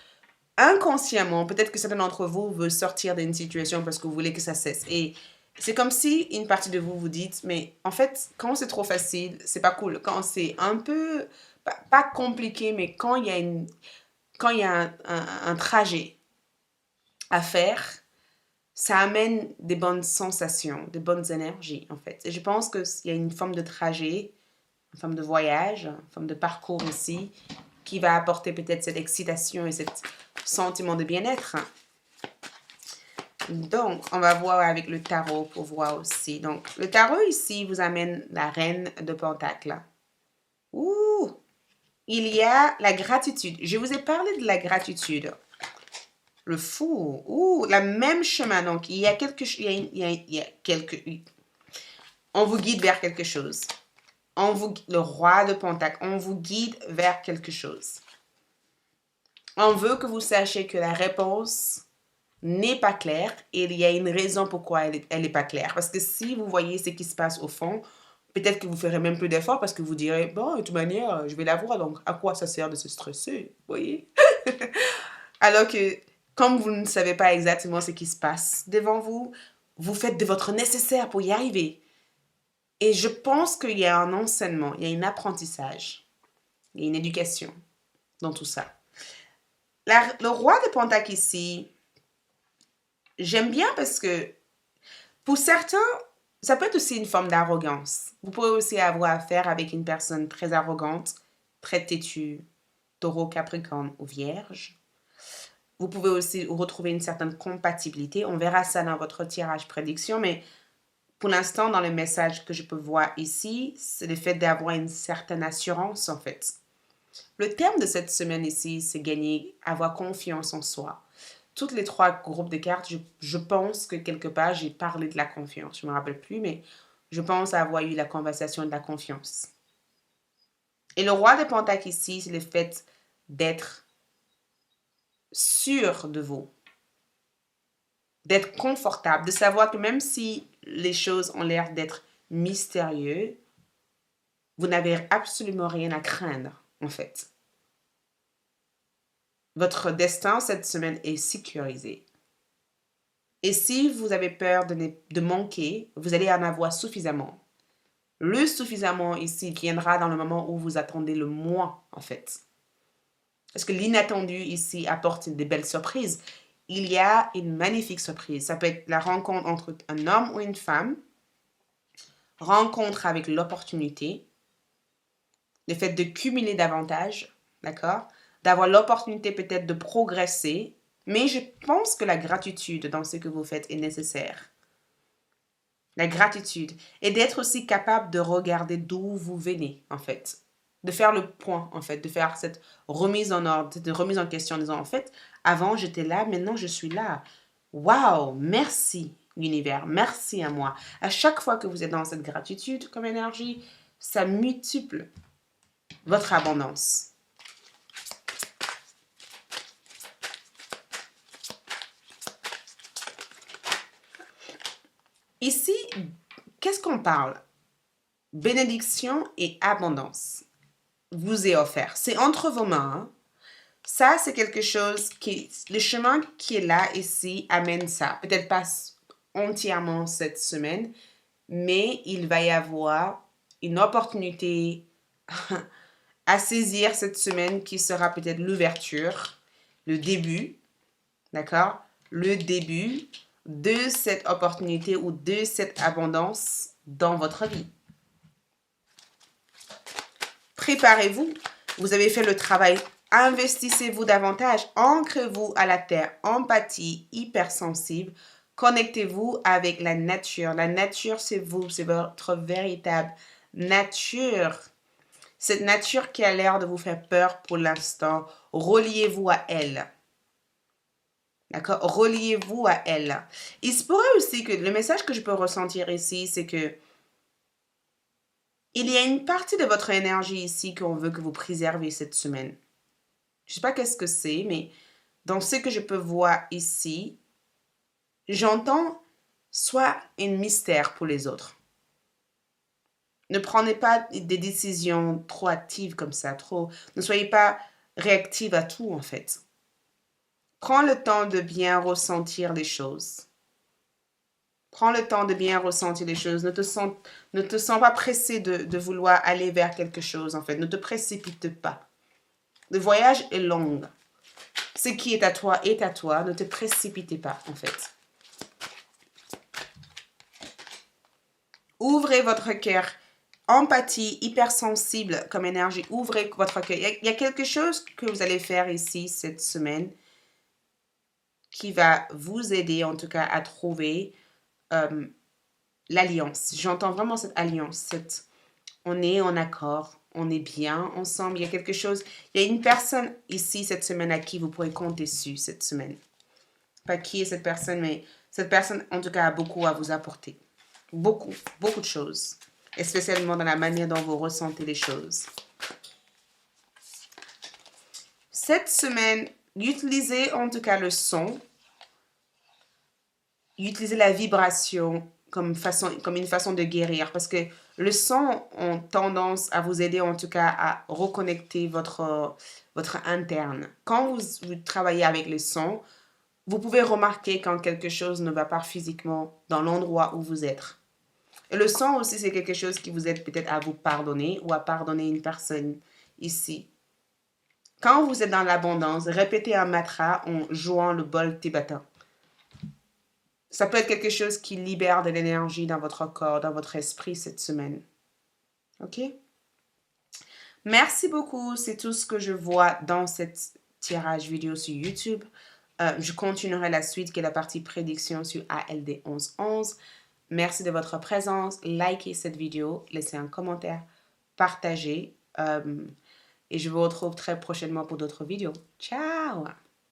inconsciemment, peut-être que certains d'entre vous veulent sortir d'une situation parce que vous voulez que ça cesse. Et c'est comme si une partie de vous vous dites, mais en fait, quand c'est trop facile, c'est pas cool. Quand c'est un peu, pas compliqué, mais quand il y a un trajet à faire, ça amène des bonnes sensations, des bonnes énergies, en fait. Et je pense qu'il y a une forme de trajet, femme de voyage, femme de parcours ici, qui va apporter peut-être cette excitation et ce sentiment de bien-être. Donc, on va voir avec le tarot pour voir aussi. Donc, le tarot ici vous amène la reine de Pentacles. Ouh! Il y a la gratitude. Je vous ai parlé de la gratitude. Le fou. Ouh, la même chemin. Donc, il y a quelque chose. On vous guide vers quelque chose. Le roi de Pentacles, on vous guide vers quelque chose. On veut que vous sachiez que la réponse n'est pas claire et il y a une raison pourquoi elle n'est pas claire. Parce que si vous voyez ce qui se passe au fond, peut-être que vous ferez même plus d'efforts parce que vous direz, bon, de toute manière, je vais la voir, donc à quoi ça sert de se stresser, vous voyez? Alors que, comme vous ne savez pas exactement ce qui se passe devant vous, vous faites de votre nécessaire pour y arriver. Et je pense qu'il y a un enseignement, il y a un apprentissage, il y a une éducation dans tout ça. Le roi de Pentacles ici, j'aime bien parce que pour certains, ça peut être aussi une forme d'arrogance. Vous pouvez aussi avoir affaire avec une personne très arrogante, très têtue, taureau, capricorne ou vierge. Vous pouvez aussi retrouver une certaine compatibilité. On verra ça dans votre tirage prédiction, mais pour l'instant, dans le message que je peux voir ici, c'est le fait d'avoir une certaine assurance, en fait. Le terme de cette semaine ici, c'est gagner, avoir confiance en soi. Toutes les trois groupes de cartes, je pense que quelque part, j'ai parlé de la confiance. Je ne me rappelle plus, mais je pense avoir eu la conversation de la confiance. Et le roi de Pentacles ici, c'est le fait d'être sûr de vous, d'être confortable, de savoir que même si les choses ont l'air d'être mystérieuses, vous n'avez absolument rien à craindre, en fait. Votre destin cette semaine est sécurisé. Et si vous avez peur de manquer, vous allez en avoir suffisamment. Le suffisamment ici viendra dans le moment où vous attendez le moins, en fait. Parce que l'inattendu ici apporte des belles surprises. Il y a une magnifique surprise. Ça peut être la rencontre entre un homme ou une femme, rencontre avec l'opportunité, le fait de cumuler davantage, d'accord? D'avoir l'opportunité peut-être de progresser, mais je pense que la gratitude dans ce que vous faites est nécessaire. La gratitude et d'être aussi capable de regarder d'où vous venez, en fait. De faire le point, en fait, de faire cette remise en ordre, cette remise en question en disant, en fait, avant j'étais là, maintenant je suis là. Waouh, merci l'univers, merci à moi. À chaque fois que vous êtes dans cette gratitude comme énergie, ça multiplie votre abondance. Ici, qu'est-ce qu'on parle? Bénédiction et abondance vous est offert. C'est entre vos mains. Hein? Ça, c'est quelque chose qui... Le chemin qui est là, ici, amène ça. Peut-être pas entièrement cette semaine, mais il va y avoir une opportunité à saisir cette semaine qui sera peut-être l'ouverture, le début, d'accord? Le début de cette opportunité ou de cette abondance dans votre vie. Préparez-vous. Vous avez fait le travail. Investissez-vous davantage. Ancrez-vous à la terre. Empathie, hypersensible. Connectez-vous avec la nature. La nature, c'est vous. C'est votre véritable nature. Cette nature qui a l'air de vous faire peur pour l'instant. Reliez-vous à elle. D'accord? Reliez-vous à elle. Il se pourrait aussi que le message que je peux ressentir ici, c'est que il y a une partie de votre énergie ici qu'on veut que vous préservez cette semaine. Je ne sais pas qu'est-ce que c'est, mais dans ce que je peux voir ici, j'entends soit un mystère pour les autres. Ne prenez pas des décisions trop hâtives comme ça, ne soyez pas réactive à tout en fait. Prends le temps de bien ressentir les choses. Prends le temps de bien ressentir les choses. Ne te sens pas pressé de vouloir aller vers quelque chose, en fait. Ne te précipite pas. Le voyage est long. Ce qui est à toi est à toi. Ne te précipitez pas, en fait. Ouvrez votre cœur empathie, hypersensible comme énergie. Ouvrez votre cœur. Il y a quelque chose que vous allez faire ici cette semaine qui va vous aider en tout cas à trouver l'alliance. J'entends vraiment cette alliance. On est en accord, on est bien ensemble. Il y a quelque chose, il y a une personne ici cette semaine à qui vous pourrez compter dessus cette semaine. Pas qui est cette personne, mais cette personne en tout cas a beaucoup à vous apporter. Beaucoup, beaucoup de choses. Et spécialement dans la manière dont vous ressentez les choses. Cette semaine, utilisez en tout cas le son. Utilisez la vibration comme une façon de guérir. Parce que le son a tendance à vous aider en tout cas à reconnecter votre interne. Quand vous travaillez avec le son, vous pouvez remarquer quand quelque chose ne va pas physiquement dans l'endroit où vous êtes. Et le son aussi, c'est quelque chose qui vous aide peut-être à vous pardonner ou à pardonner une personne ici. Quand vous êtes dans l'abondance, répétez un mantra en jouant le bol tibétain. Ça peut être quelque chose qui libère de l'énergie dans votre corps, dans votre esprit cette semaine. OK? Merci beaucoup. C'est tout ce que je vois dans cette tirage vidéo sur YouTube. Je continuerai la suite qui est la partie prédiction sur ALD 1111. Merci de votre présence. Likez cette vidéo, laissez un commentaire, partagez. Et je vous retrouve très prochainement pour d'autres vidéos. Ciao!